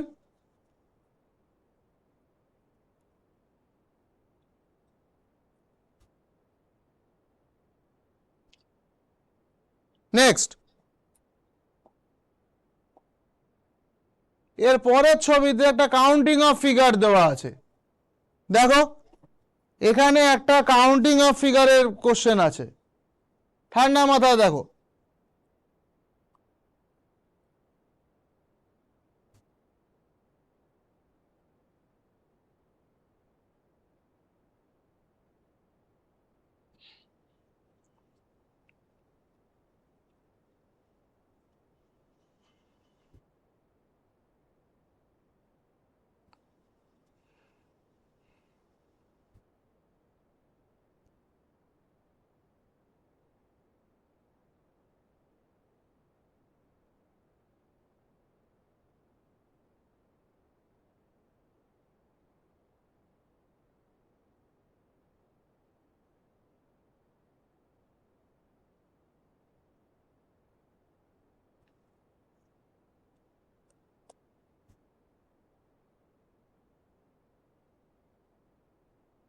নেক্সট, এর পরের ছবিতে একটা কাউন্টিং অফ ফিগার দেওয়া আছে। দেখো এখানে একটা কাউন্টিং অফ ফিগারের কোশ্চেন আছে, ঠান্ডা মাথায় দেখো।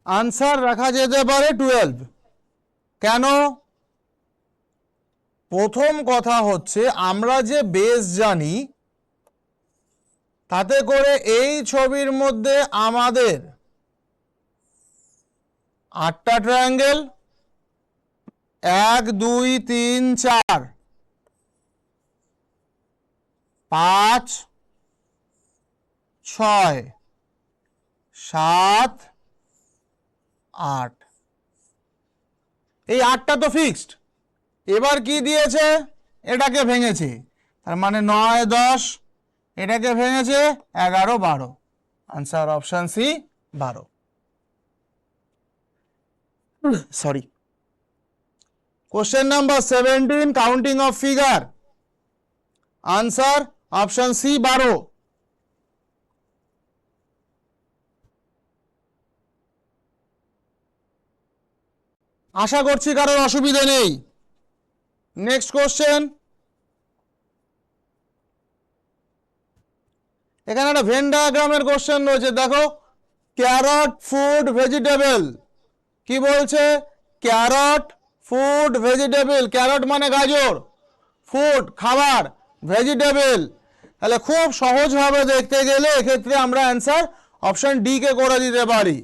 আনসার রাখা যেতে পারে 12। কেন? প্রথম কথা হচ্ছে আমরা যে বেস জানি, তাতে করে এই ছবির মধ্যে আমাদের 8টা ট্রায়াঙ্গেল, 1 2 3 4 5 6 7 8, এই 8টা তো ফিক্সড। এবার কি দিয়েছে, এটাকে ভেঙেছে, তার মানে 9 10, এটাকে ভেঙেছে 11 12, answer option C 12। Sorry. Question number 17, counting of figure, answer option C 12। আশা করছি কারোর অসুবিধা নেই। নেক্সট কোশ্চেন, এখানে একটা ভেন ডায়াগ্রামের কোশ্চেন রয়েছে, দেখো ক্যারট ফুড ভেজিটেবল, কি বলছে, ক্যারট ফুড ভেজিটেবল, ক্যারট মানে গাজর, ফুড খাবার, ভেজিটেবল, তাহলে খুব সহজভাবে দেখতে গেলে এক্ষেত্রে আমরা অ্যান্সার অপশন ডি কে করে দিতে পারি।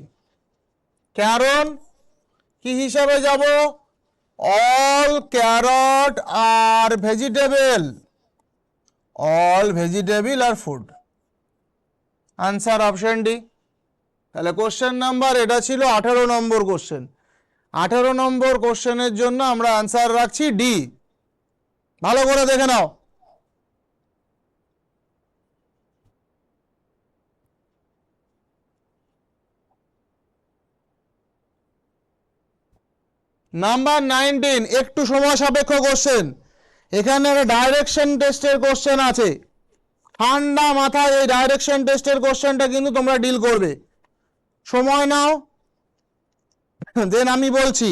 কারণ কি হিসাবে যাব, অল ক্যারট আর ভেজিটেবল, অল ভেজিটেবল আর ফুড, আনসার অপশন ডি। তাহলে কোশ্চেন নাম্বার এটা ছিল 18 নম্বর কোশ্চেন। 18 নম্বর কোশ্চেনের জন্য আমরা আনসার রাখছি ডি। ভালো করে দেখে নাও। নাম্বার 19, একটু সময় সাপেক্ষ কোশ্চেন। এখানে একটা ডাইরেকশন টেস্টের কোশ্চেন আছে, ঠান্ডা মাথায় এই ডাইরেকশন টেস্টের কোশ্চেনটা কিন্তু তোমরা ডিল করবে। সময় নাও, দেন আমি বলছি।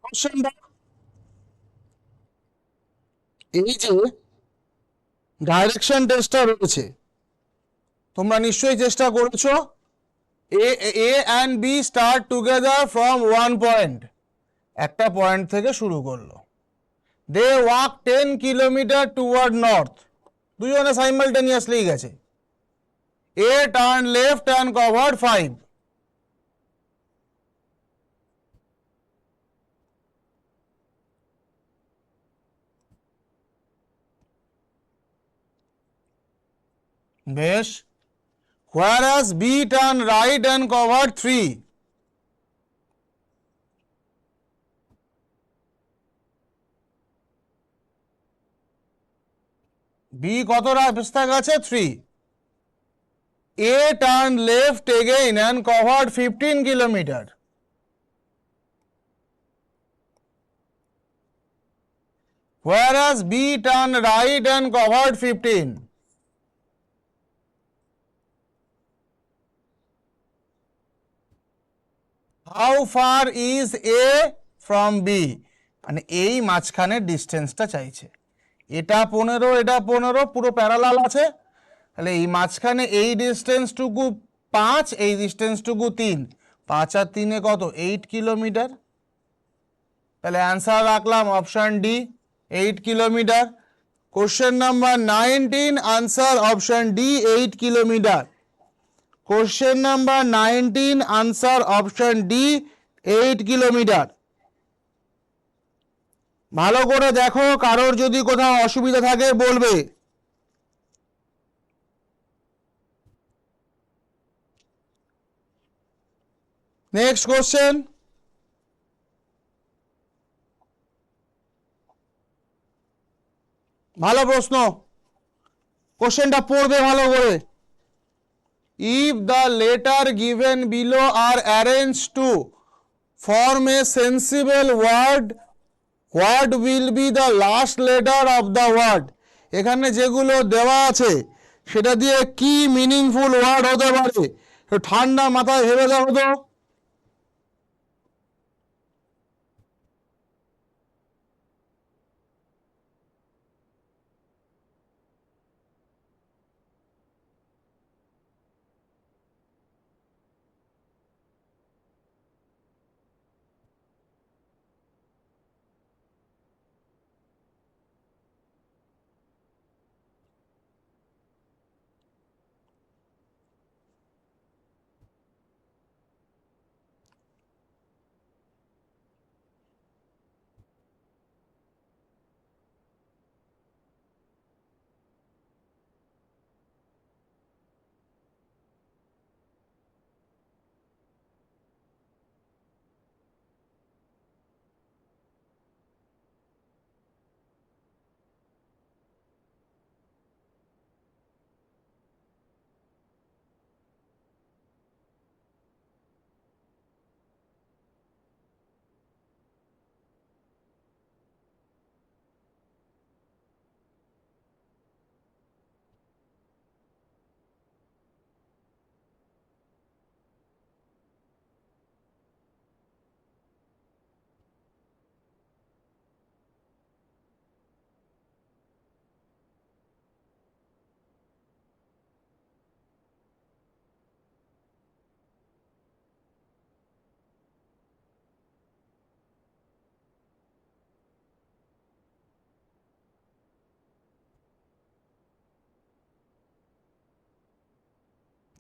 কোশ্চেনটা এই যে ডাইরেকশন টেস্টটা রয়েছে, তোমরা নিশ্চয়ই চেষ্টা করেছো। A and B start together from one point, একটা পয়েন্ট থেকে শুরু করলো। They walk 10 kilometre toward north, দুজনে সাইমালটেনিয়াসলি গেছে। A turn left and covered 5। বেশ, whereas B turn right and covered 3. B কত রাস্তা গেছে? 3. A turn left again and covered 15 kilometer. Whereas B turn right and covered 15. How far is A from B? মানে এই মাঝখানের ডিস্টেন্সটা চাইছে। এটা 15, এটা 15, পুরো প্যারালাল আছে। তাহলে এই মাঝখানে এই ডিস্টেন্সটুকু 5, এই ডিস্টেন্সটুকু 3, 5 আর 3 কত? 8 কিলোমিটার। তাহলে অ্যান্সার রাখলাম option D, 8 kilometre. Question number 19, answer option D, 8 kilometre. Question number 19, answer option D, 8 kilometre. ভালো করে দেখো, কারোর যদি কোথাও অসুবিধা থাকে বলবে। নেক্সট কোশ্চেন, ভালো প্রশ্ন, কোশ্চেনটা পড়বে ভালো করে। If the letter given below are arranged to form a sensible word, what will be the last letter of the word? এখানে যেগুলো দেওয়া আছে সেটা দিয়ে কি মিনিংফুল ওয়ার্ড হতে পারে? ঠান্ডা মাথায় ভেবে দেখো তো।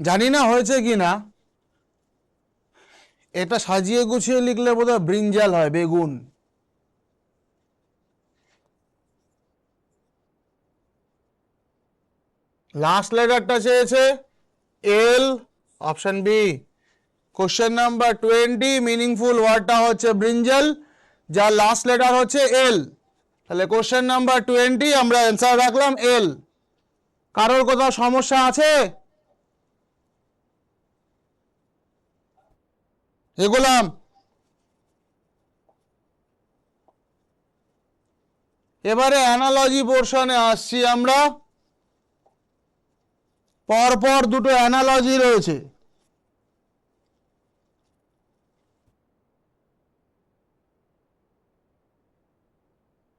জানি না হয়েছে কি না, এটা সাজিয়ে গুছিয়ে লিখলে বোধহয় ব্রিঞ্জাল হয়, বেগুন। লাস্ট লেটারটা চেয়েছে L, option B. Question number 20, meaningful ওয়ার্ডটা হচ্ছে ব্রিঞ্জাল, যার লাস্ট লেটার হচ্ছে এল। তাহলে কোশ্চেন নাম্বার 20 আমরা অ্যান্সার রাখলাম এল। কারোর কোথাও সমস্যা আছে? এগুলাম। এবারে অ্যানালজি পোর্শনে আসছি আমরা। পরপর দুটো অ্যানালজি রয়েছে।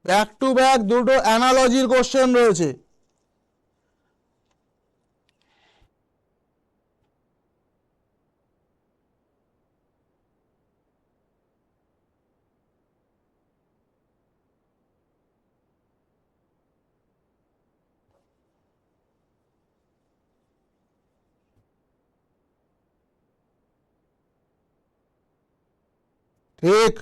ব্যাক টু ব্যাক দুটো অ্যানালজির কোশ্চেন রয়েছে। ঠিক।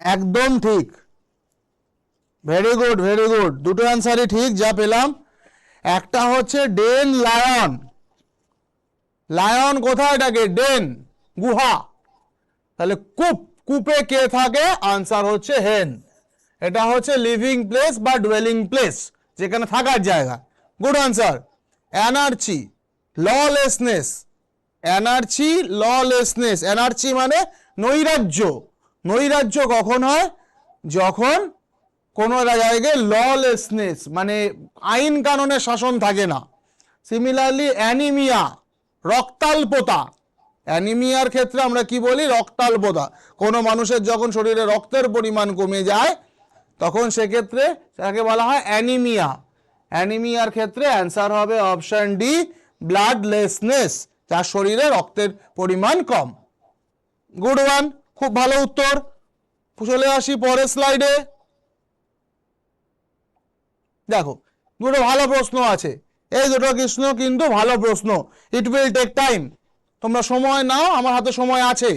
একদম ঠিক, ভেরি গুড ভেরি গুড, দুটো অ্যান্সারই ঠিক যা পেলাম। একটা হচ্ছে ডেন লায়ন, লায়ন কোথায় থাকে? ডেন, গুহা। তাহলে কূপ, কূপে কে থাকে? আনসার হচ্ছে হেন। এটা হচ্ছে লিভিং প্লেস বা ডুয়েলিং প্লেস, যেখানে থাকার জায়গা। Good answer. Anarchy, lawlessness, anarchy lawlessness, anarchy মানে নৈরাজ্য। নৈরাজ্য কখন হয়? যখন কোনো জায়গায় ললেসনেস মানে আইন কানুনের শাসন থাকে না। সিমিলারলি অ্যানিমিয়া, রক্তাল্পতা, অ্যানিমিয়ার ক্ষেত্রে আমরা কি বলি? রক্তাল্পতা। কোনো মানুষের যখন শরীরে রক্তের পরিমাণ কমে যায় তখন সেক্ষেত্রে তাকে বলা হয় অ্যানিমিয়া। অ্যানিমিয়ার ক্ষেত্রে অ্যান্সার হবে অপশন ডি, ব্লাডলেসনেস, যার শরীরে রক্তের পরিমাণ কম। গুড ওয়ান, খুব ভালো উত্তর। চলে আসি পরের স্লাইডে। দেখো দুটো ভালো প্রশ্ন আছে, এই দুটো কৃষ্ণ কিন্তু ভালো প্রশ্ন। ইট উইল টেক টাইম, তোমরা সময় নাও, আমার হাতে সময় আছে।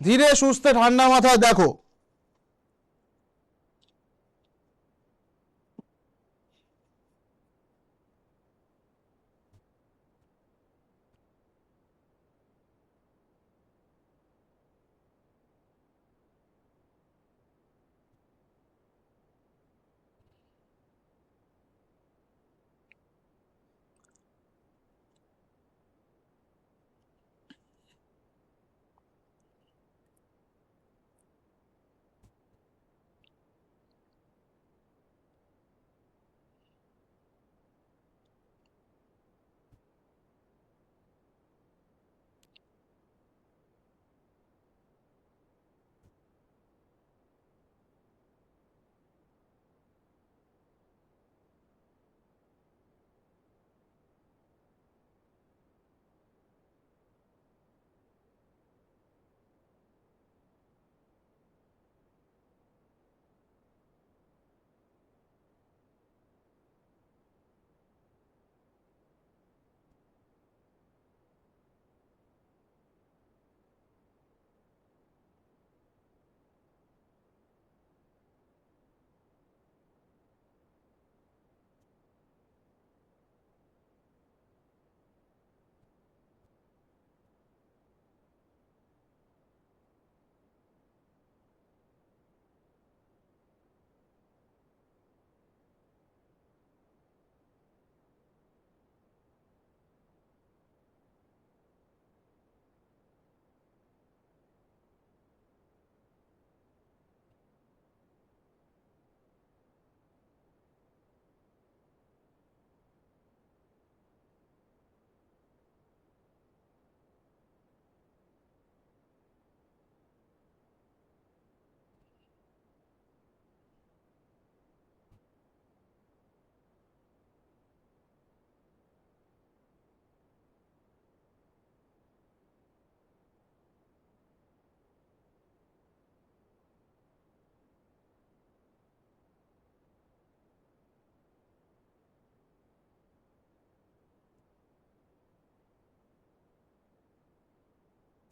ধীরে সুস্থে ঠান্ডা মাথায় দেখো।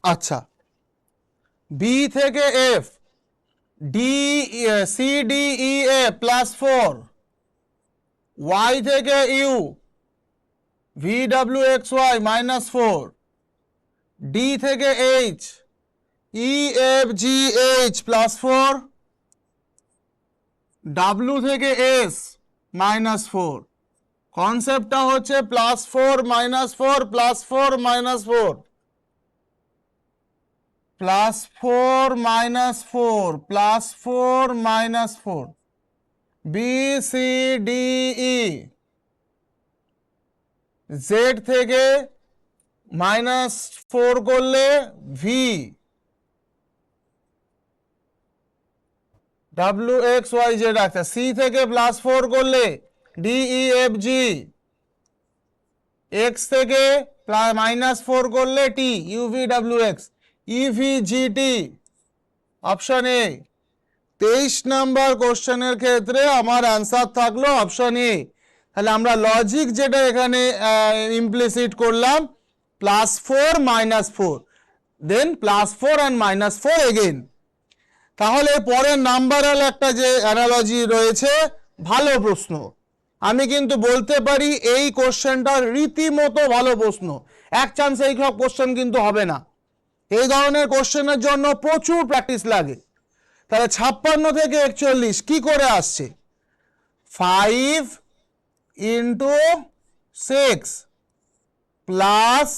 আচ্ছা, বি থেকে F, D, C D E A +4, Y থেকে U, V W X Y -4, D থেকে H, E F G H +4, W থেকে এস -4, কনসেপ্টটা হচ্ছে +4 -4 +4 -4 +4 -4 +4 -4 B C D E, Z থেকে -4 করলে V, W X Y Z. আচ্ছা, সি থেকে +4 করলে D E F G, X থেকে -4 করলে T U V W X E V G T. Option A. 23 নম্বর কোশ্চেনের ক্ষেত্রে আমার অ্যান্সার থাকলো অপশন এ। তাহলে আমরা লজিক যেটা এখানে ইমপ্লিসিট করলাম, +4 -4, দেন +4 অ্যান্ড -4 এগেইন। তাহলে পরের নাম্বারাল একটা যে অ্যানালজি রয়েছে, ভালো প্রশ্ন। আমি কিন্তু বলতে পারি এই কোশ্চেনটা রীতিমতো ভালো প্রশ্ন। এক চান্সে এই সব কোশ্চেন কিন্তু হবে না, এই ধরনের কোশ্চেনের জন্য প্রচুর প্র্যাকটিস লাগে। তাহলে 56 থেকে 41 কি করে আসছে? 5 × 6 +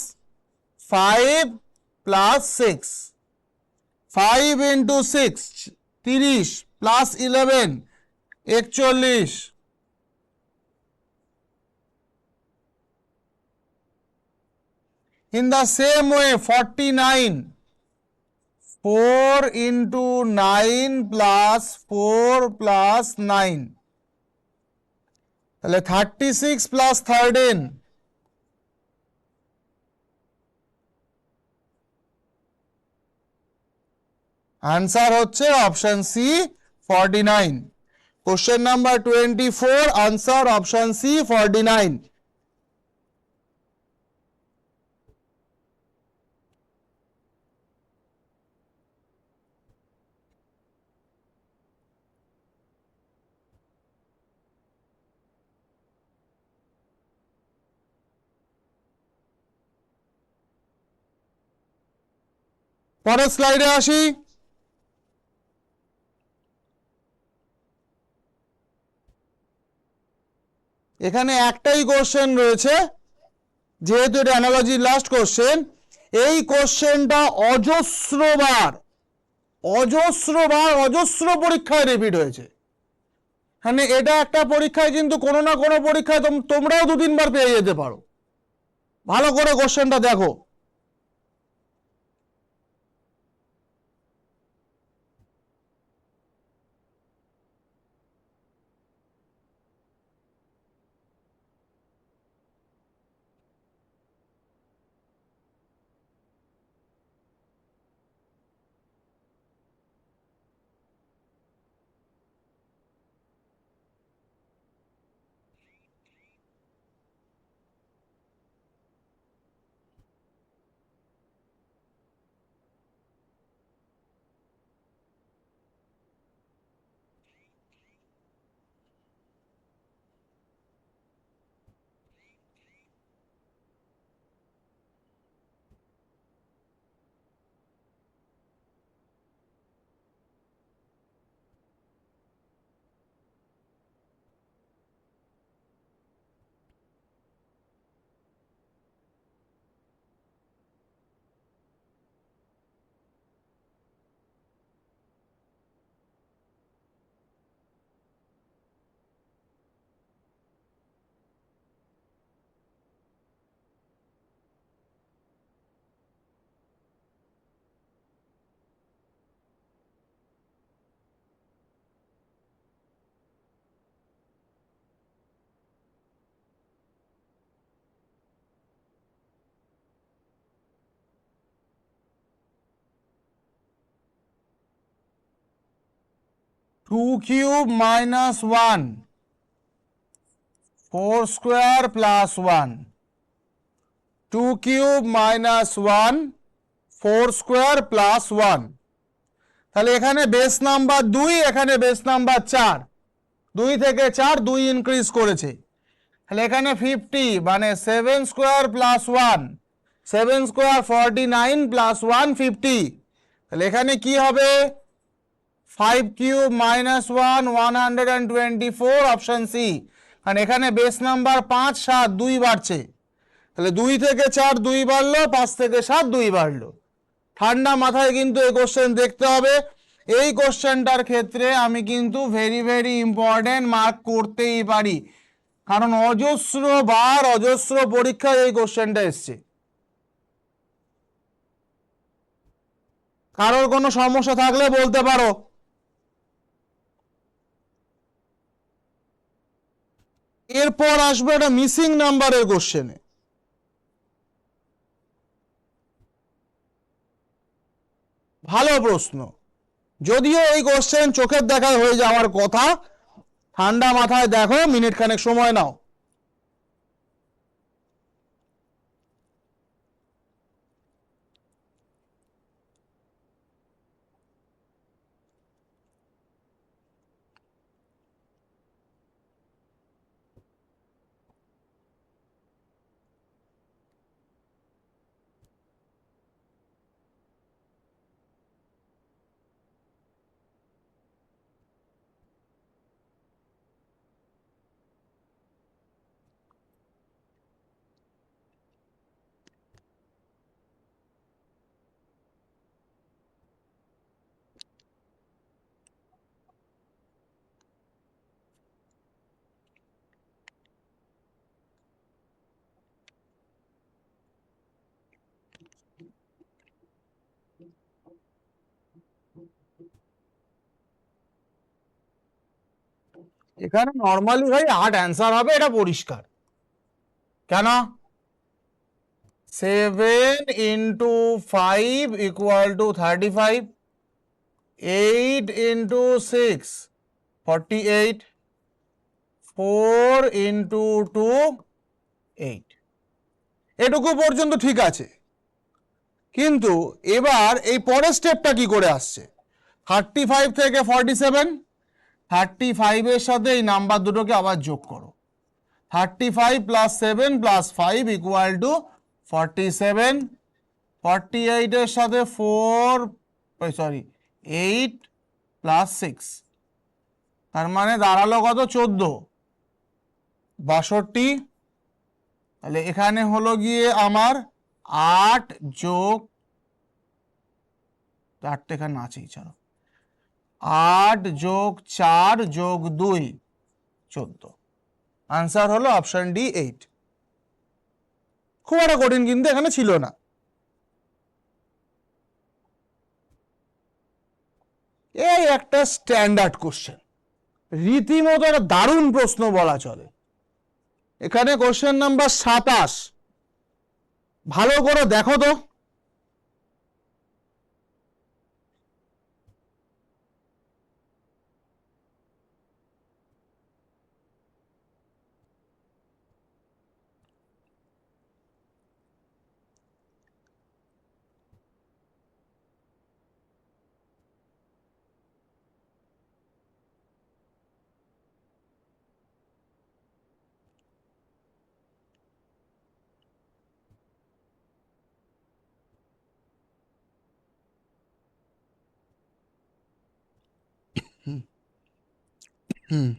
5 + 6, 5 × 6 30 + 11 41। In the same way 49, 4 × 9 + 4 + 9, তাহলে 36 + 13, আনসার হচ্ছে option C 49। Question number 24, answer option C 49। পরের স্লাইডে আসি। এখানে একটাই কোশ্চেন রয়েছে, যেহেতু এটা অ্যানালজির লাস্ট কোশ্চেন। এই কোশ্চেনটা অজস্র পরীক্ষায় রিপিট হয়েছে। মানে এটা একটা পরীক্ষায় কিন্তু কোনো না কোনো পরীক্ষায় তোমরাও 2-3 বার পেয়ে যেতে পারো। ভালো করে কোশ্চেনটা দেখো। Two cube -1, 4 square +1, 2 cube -1, 4 square +1। তাহলে এখানে বেস নাম্বার 2, এখানে বেস নাম্বার 4, 2 থেকে 4 2 ইনক্রিজ করেছে। তাহলে এখানে 50 মানে 7 স্কোয়ার +1, 7 স্কোয়ার 49 +1 50। তাহলে এখানে কি হবে? 5 কিউব মাইনাস 1 124 অপশন সি। কারণ এখানে বেস নাম্বার 5 7 2 বাড়ছে, তাহলে 2 থেকে 4 2 বাড়লো, 5 থেকে 7 2 বাড়লো। ঠান্ডা মাথায় কিন্তু এই কোশ্চেন দেখতে হবে। এই কোশ্চেনটার ক্ষেত্রে আমি কিন্তু ভেরি ভেরি ইম্পর্টেন্ট মার্ক করতেই পারি, কারণ অজস্র বার অজস্র পরীক্ষায় এই কোশ্চেনটা এসছে। কারোর কোনো সমস্যা থাকলে বলতে পারো। এরপর আসবে একটা মিসিং নাম্বারের কোশ্চেনে। ভালো প্রশ্ন, যদিও এই কোশ্চেন চোখের দেখায় হয়ে যাওয়ার কথা। ঠান্ডা মাথায় দেখো, মিনিট খানেক সময় নাও। এখানে নর্মালি ভাই 8 অ্যান্সার হবে, এটা পরিষ্কার। কেন? 7 into 5 equal to 35, 8 into 6 48, 4 into 2 8। এটুকু পর্যন্ত ঠিক আছে, কিন্তু এবার এই পরের স্টেপটা কি করে আসছে? 35 থেকে 47, 35 এর সাথে এই নাম্বার দুটোকে আবার যোগ করো। 35 প্লাস 7 প্লাস 5 ইকুয়াল টু 47, 48 এর সাথে 8 প্লাস 6, তার মানে দাঁড়ালো কত? 14, 62। তাহলে এখানে হলো গিয়ে আমার 8 যোগ 8, এখানে আছেই, চলো 8 যোগ 4 যোগ 2 14। আনসার হলো অপশন ডি 8। খুব একটা কঠিন কিন্তু এখানে ছিল না। এই একটা স্ট্যান্ডার্ড কোশ্চেন, রীতিমতো একটা দারুণ প্রশ্ন বলা চলে। এখানে কোশ্চেন নাম্বার 27, ভালো করে দেখো তো। হুম,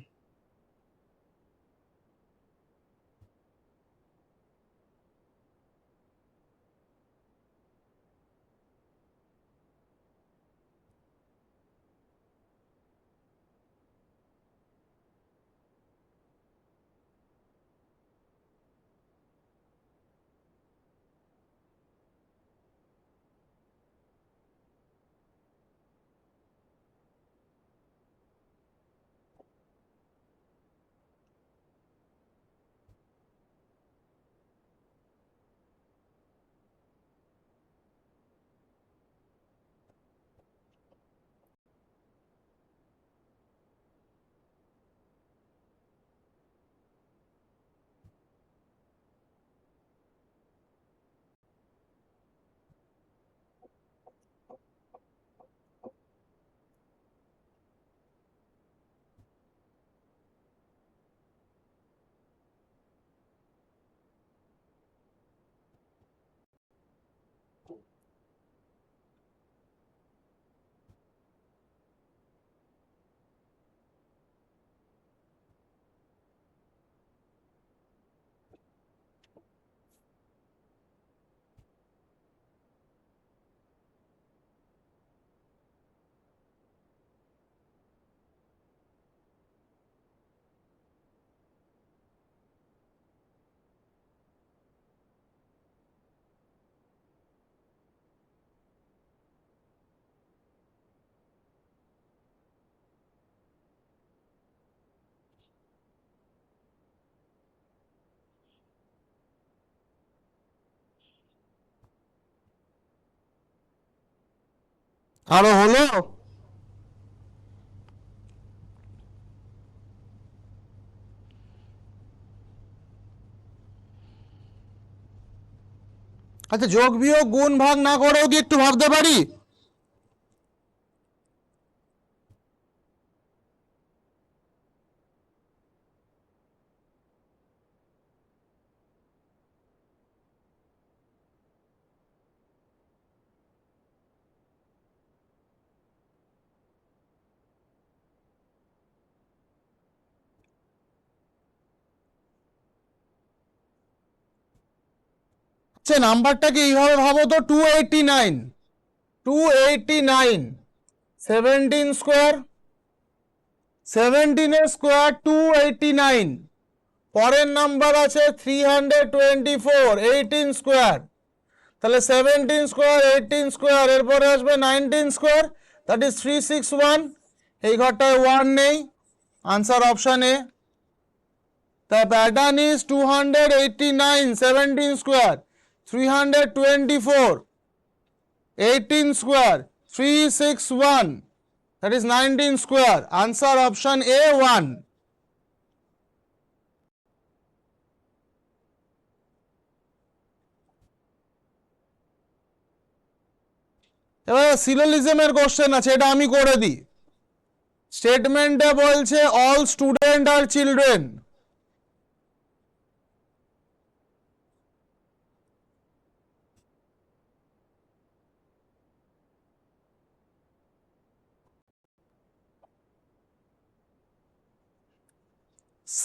আরো হলো? আচ্ছা, যোগ বিয়োগ গুণ ভাগ না করেও কি একটু ভাবতে পারি? আচ্ছা, নাম্বারটাকে এইভাবে ভাবো তো, 289, 289, 17 স্কোয়ার, 17 এর স্কোয়ার 289। পরের নাম্বার আছে 324, 18 স্কোয়ার। তাহলে 17 স্কোয়ার, 18 স্কোয়ার, এরপরে আসবে 19 স্কোয়ার, দ্যাট ইজ 361। এই ঘরটায় 1 নেই, answer option A. The pattern is 289, 17 square, 324, 18 square, 361, that is 19 square. Answer option A, 1. এবার সিলোজিজমের কোশ্চেন আছে, এটা আমি করে দিই। স্টেটমেন্টে বলছে অল স্টুডেন্ট আর children.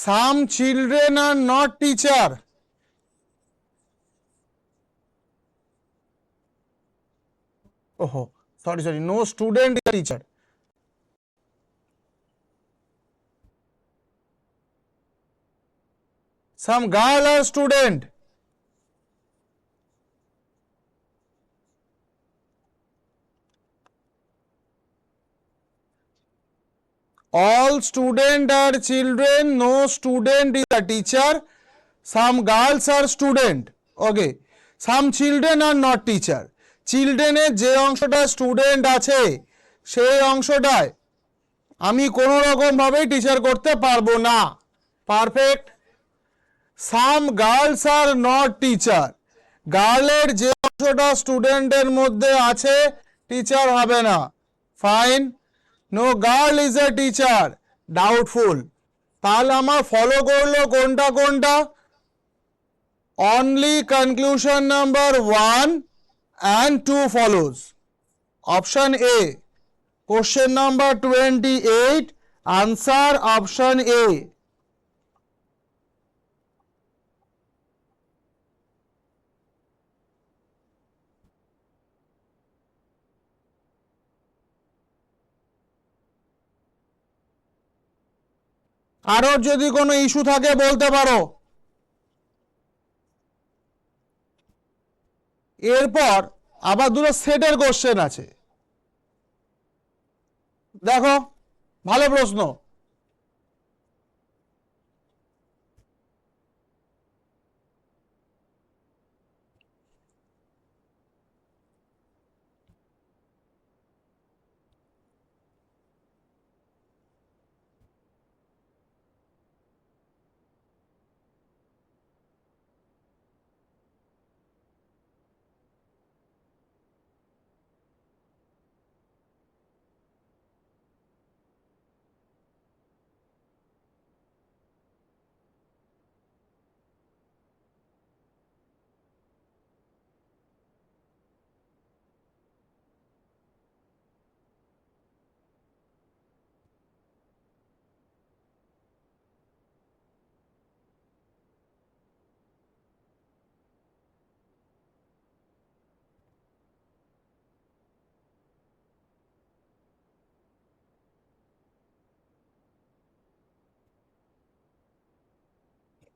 Some children are not teacher. Oh, sorry, no student is teacher. Some girl are student. All student are children, no student is a teacher. Some girls are student. Okay. Some children are not teacher. Children এর যে অংশটা স্টুডেন্ট আছে সেই অংশটায় আমি কোনো রকম ভাবে টিচার করতে পারবো না। Perfect. Some girls are not teacher, গার্লের যে অংশটা স্টুডেন্টের মধ্যে আছে টিচার হবে না। Fine. No girl is a teacher, doubtful. তাহলে আমার ফলো করলো কোনটা কোনটা? Only conclusion number 1 and 2 follows. Option A. Question number 28. Answer option A. আরো যদি কোনো ইস্যু থাকে বলতে পারো। এরপর আবার দুটো সেটের কোশ্চেন আছে, দেখো ভালো প্রশ্ন।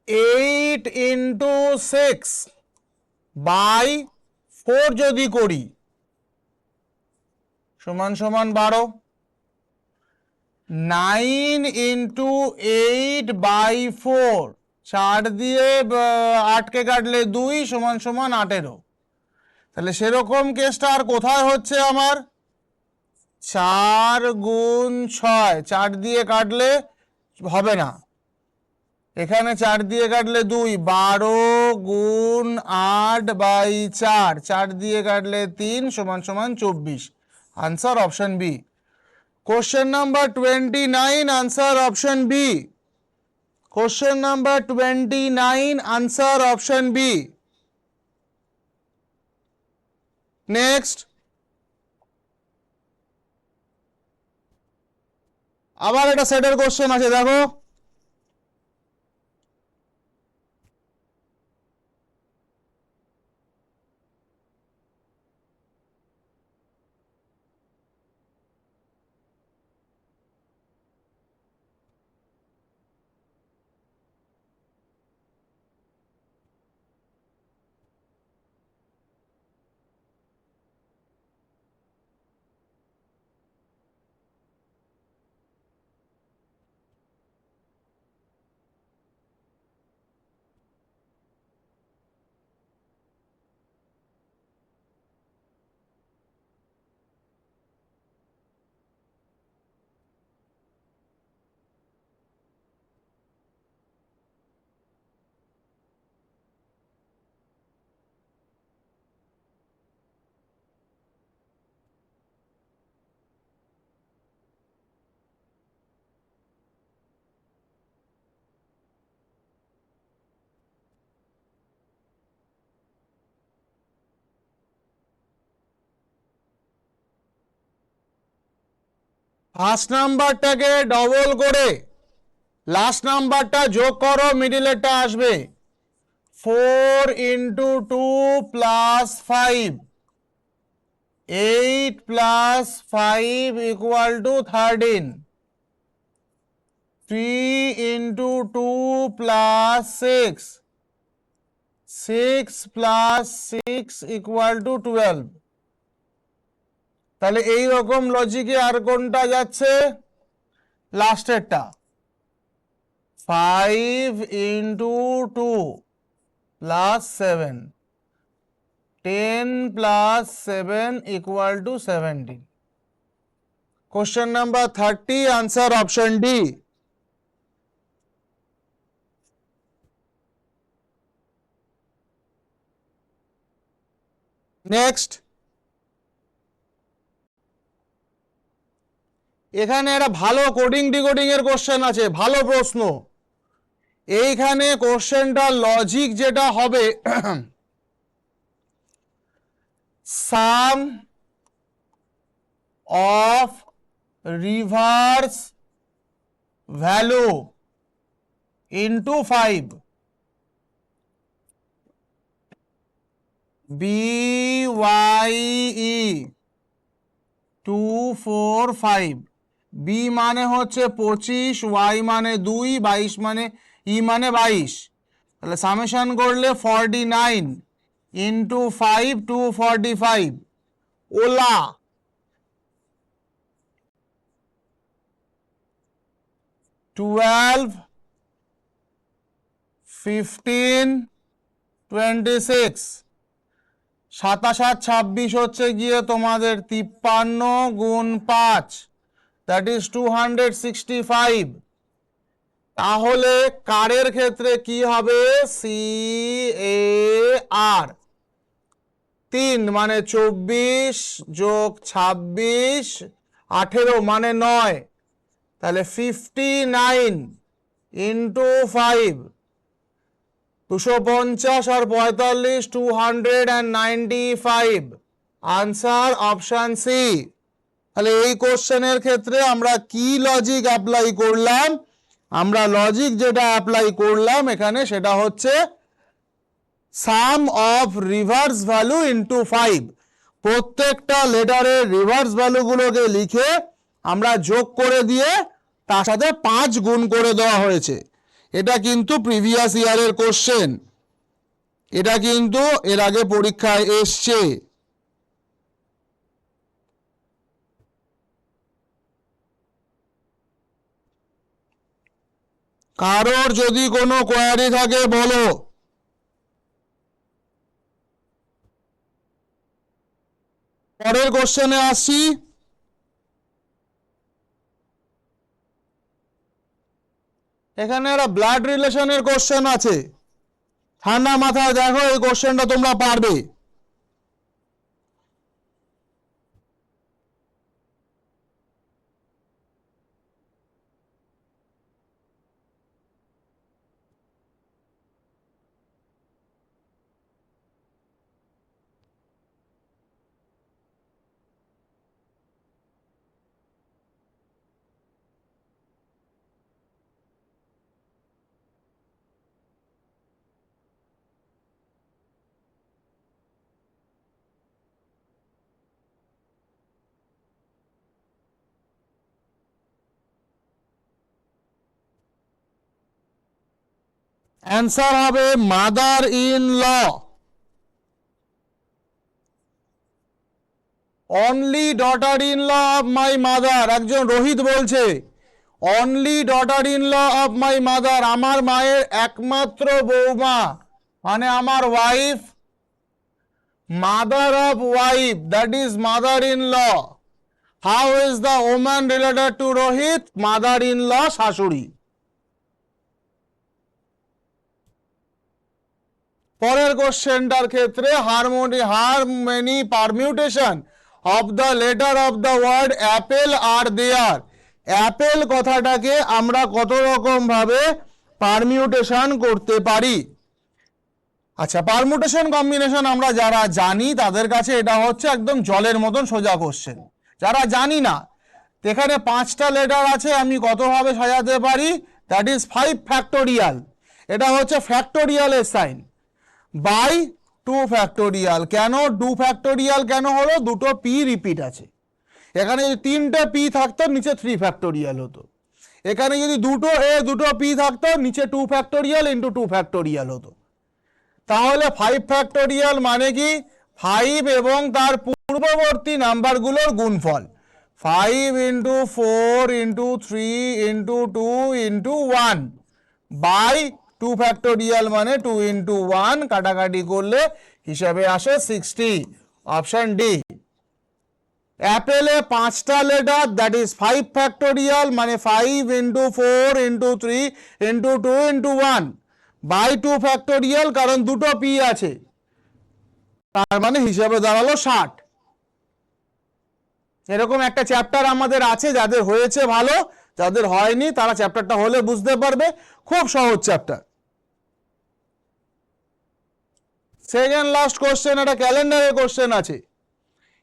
এইট ইন্টু 6 বাই 4 যদি করি সমান সমান 12। 9 ইন্টু 8 বাই 4, 4 দিয়ে 8কে কাটলে 2 সমান সমান 18। তাহলে সেরকম কেসটা আর কোথায় হচ্ছে আমার? 4 গুণ 6, 4 দিয়ে কাটলে হবে না, এখানে 4 দিয়ে কাটলে 2, 12 গুণ 8/4, 4 দিয়ে কাটলে 3 সমান সমান 24। Answer option B. Question number 29, answer option B. Question number 29, answer option B. Next, আবার একটা সেটের কোশ্চেন আছে, দেখো। ফার্স্ট নাম্বারটাকে ডবল করে লাস্ট নাম্বারটা যোগ করো, মিডিলেরটা আসবে। 4 × 2 + 5, 8 + 5 = 13, 3 × 2 + 6, 6 + 6 = 12। তাহলে এই রকম লজিকে আর কোনটা যাচ্ছে? লাস্টেরটা। 5 × 2 + 7, 10 + 7 = 17। Question number 30, answer option D. Next, এখানে একটা ভালো কোডিং ডিকোডিং এর কোশ্চেন আছে, ভালো প্রশ্ন। এইখানে কোশ্চেনটা লজিক যেটা হবে, sum of reverse value into 5, BYE 2 4 5। B মানে হচ্ছে 25, ওয়াই মানে 2, 22 মানে ই মানে 22। তাহলে সামেশন করলে 49 × 5 245। ওলা 12 15 26, 27 26 হচ্ছে গিয়ে তোমাদের 53 গুণ 5, দ্যাট ইজ 265। তাহলে কারের ক্ষেত্রে কি হবে? CAR 3 মানে 24 যোগ 26, 18 মানে 9। তাহলে 59 × 5, 250 আর 45, 295। Answer option C. তাহলে এই কোশ্চেনের ক্ষেত্রে আমরা কি লজিক অ্যাপ্লাই করলাম? আমরা লজিক যেটা অ্যাপ্লাই করলাম এখানে সেটা হচ্ছে সাম অফ রিভার্স ভ্যালু ইন্টু 5। প্রত্যেকটা লেটারের রিভার্স ভ্যালুগুলোকে লিখে আমরা যোগ করে দিয়ে তার সাথে 5 গুণ করে দেওয়া হয়েছে। এটা কিন্তু প্রিভিয়াস ইয়ারের কোশ্চেন, এটা কিন্তু এর আগে পরীক্ষায় এসছে। কারোর যদি কোনো কোয়ারি থাকে বলো। পরের কোশ্চেনে আসছি। এখানে একটা ব্লাড রিলেশনের কোশ্চেন আছে, ঠান্ডা মাথায় দেখো, এই কোশ্চেনটা তোমরা পারবে। অ্যান্সার হবে mother in law. Only daughter in law of my mother, একজন রোহিত বলছে only daughter in law of my mother, আমার মায়ের একমাত্র বৌমা মানে আমার wife, mother of wife that is mother in law. How is the woman related to Rohit? Mother in law, শাশুড়ি। পরের কোশ্চেনটার ক্ষেত্রে how many permutation of the letter of the word apple are there. Apple কথাটাকে আমরা কত রকম ভাবে পারমিউটেশন করতে পারি? আচ্ছা, পারমিউটেশন কম্বিনেশন আমরা যারা জানি তাদের কাছে এটা হচ্ছে একদম জলের মতন সোজা কোশ্চেন। যারা জানি না, এখানে 5টা লেটার আছে, আমি কতভাবে সাজাতে পারি? That is 5 factorial. এটা হচ্ছে ফ্যাক্টোরিয়ালের সাইন বাই 2 ফ্যাক্টোরিয়াল। কেন 2 ফ্যাক্টোরিয়াল কেন হলো? দুটো পি রিপিট আছে। এখানে যদি 3টে পি থাকতো নিচে 3 ফ্যাক্টোরিয়াল হতো। এখানে যদি দুটো এ দুটো পি থাকতো নিচে 2 ফ্যাক্টোরিয়াল ইন্টু 2 ফ্যাক্টোরিয়াল হতো। তাহলে 5 ফ্যাক্টোরিয়াল মানে কি? 5 এবং তার পূর্ববর্তী নাম্বারগুলোর গুণফল। 5 into 4 into 3 into 2 into 1 by 2 factorial মানে 2 ইন্টু 1, কাটাকাটি করলে হিসাবে আসে 60। Option D. অ্যাপেলে 5টা লেটার, দ্যাট ইজ 5 ফ্যাক্টোরিয়াল মানে 5 into 4 into 3 into 2 into 1 by 2 factorial, কারণ দুটো পি আছে, তার মানে হিসাবে দাঁড়ালো 60। এরকম একটা চ্যাপ্টার আমাদের আছে, যাদের হয়েছে ভালো, যাদের হয়নি তারা চ্যাপ্টারটা হলে বুঝতে পারবে, খুব সহজ চ্যাপ্টার। সেকেন্ড লাস্ট কোশ্চেন, একটা ক্যালেন্ডারের কোশ্চেন আছে।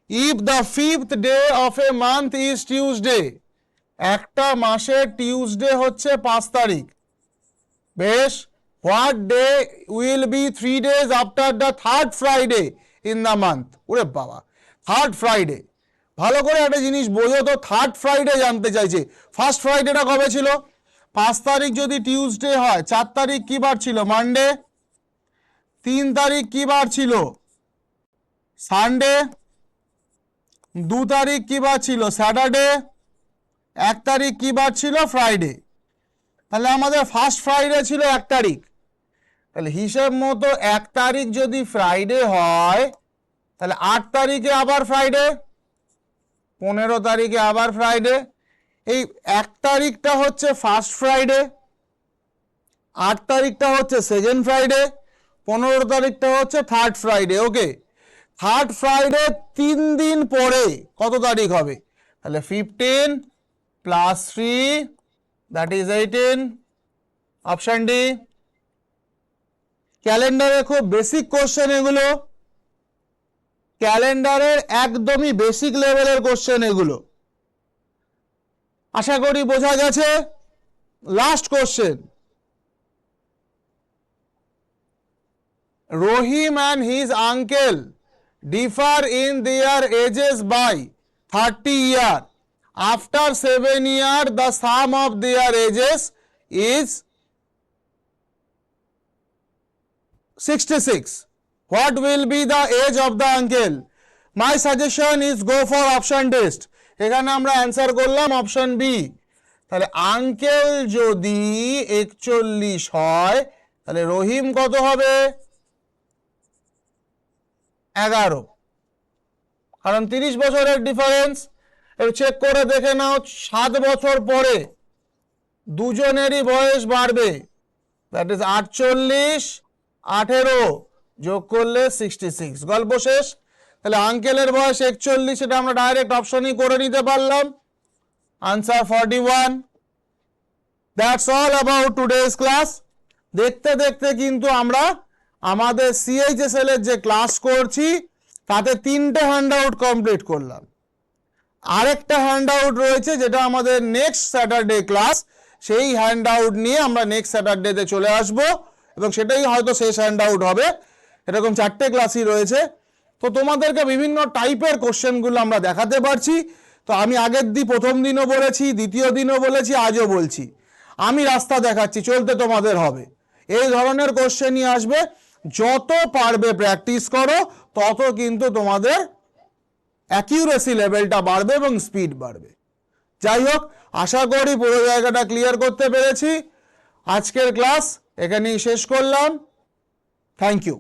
If the 5th day of a month is Tuesday, একটা মাসের টিউসডে হচ্ছে 5 তারিখ, বেশ, what day will be 3 days after the 3rd Friday in the month? ওরে বাবা, 3rd ফ্রাইডে, ভালো করে একটা জিনিস বোঝো তো, 3rd ফ্রাইডে জানতে চাইছে। 1st ফ্রাইডেটা কবে ছিল? 5 তারিখ যদি টিউসডে হয়, 4 তারিখ কি বার ছিল? মানডে। 3 তারিখ কি বার ছিল? সানডে। 2 তারিখ কি বার ছিল? স্যাটারডে। 1 তারিখ কি বার ছিল? ফ্রাইডে। তাহলে আমাদের 1st ফ্রাইডে ছিল 1 তারিখ, তাহলে হিসেব মতো 1 তারিখ যদি ফ্রাইডে হয়, তাহলে 8 তারিখে আবার ফ্রাইডে, 15 তারিখে আবার ফ্রাইডে। এই 1 তারিখটা হচ্ছে 1st ফ্রাইডে, 8 তারিখটা হচ্ছে 2nd ফ্রাইডে, 15 তারিখটা হচ্ছে 3rd ফ্রাইডে। ওকে, 3rd ফ্রাইডে 3 দিন পরে কত তারিখ হবে? তাহলে 15 plus 3 that is 18। Option D. ক্যালেন্ডারে খুব বেসিক কোশ্চেন এগুলো, ক্যালেন্ডারের একদমই বেসিক লেভেলের কোশ্চেন এগুলো, আশা করি বোঝা গেছে। Last question, Rahim and his uncle differ in their ages by 30 years. After 7 years, the sum of their ages is 66. What will be the age of the uncle? My suggestion is go for option test. এখানে আমরা অ্যান্সার করলাম অপশন বি। তাহলে আঙ্কেল যদি 41 হয়, তাহলে রহিম কত হবে? 11, কারণ 30 বছরের ডিফারেন্স। চেক করে দেখে নাও, 7 বছর পরে দুজনেরই বয়স বাড়বে, দ্যাট ইজ 48 18 যোগ করলে 66, গল্প শেষ। তাহলে আঙ্কেলের বয়স 41, এটা আমরা ডাইরেক্ট অপশনই করে নিতে পারলাম, answer 41। That's all about today's class. দেখতে দেখতে কিন্তু আমরা আমাদের সিএইচএসএল এর যে ক্লাস করছি তাতে 3টে হ্যান্ড আউট কমপ্লিট করলাম। আরেকটা হ্যান্ড আউট রয়েছে যেটা আমাদের নেক্সট স্যাটারডে ক্লাস, সেই হ্যান্ড আউট নিয়ে আমরা নেক্সট স্যাটারডেতে চলে আসব এবং সেটাই হয়তো শেষ হ্যান্ড আউট হবে। এরকম 4টে ক্লাসই রয়েছে। তো তোমাদেরকে বিভিন্ন টাইপের কোশ্চেনগুলো আমরা দেখাতে পারছি। তো আমি আগের প্রথম দিনও বলেছি, দ্বিতীয় দিনও বলেছি, আজও বলছি, আমি রাস্তা দেখাচ্ছি, চলতে তোমাদের হবে। এই ধরনের কোশ্চেনই আসবে। যত পারবে প্র্যাকটিস করো, তত কিন্তু তোমাদের অ্যাকিউরেসি লেভেলটা বাড়বে এবং স্পিড বাড়বে। যাই হোক, আশা করি পুরো জায়গাটা ক্লিয়ার করতে পেরেছি। আজকের ক্লাস এখানেই শেষ করলাম। Thank you.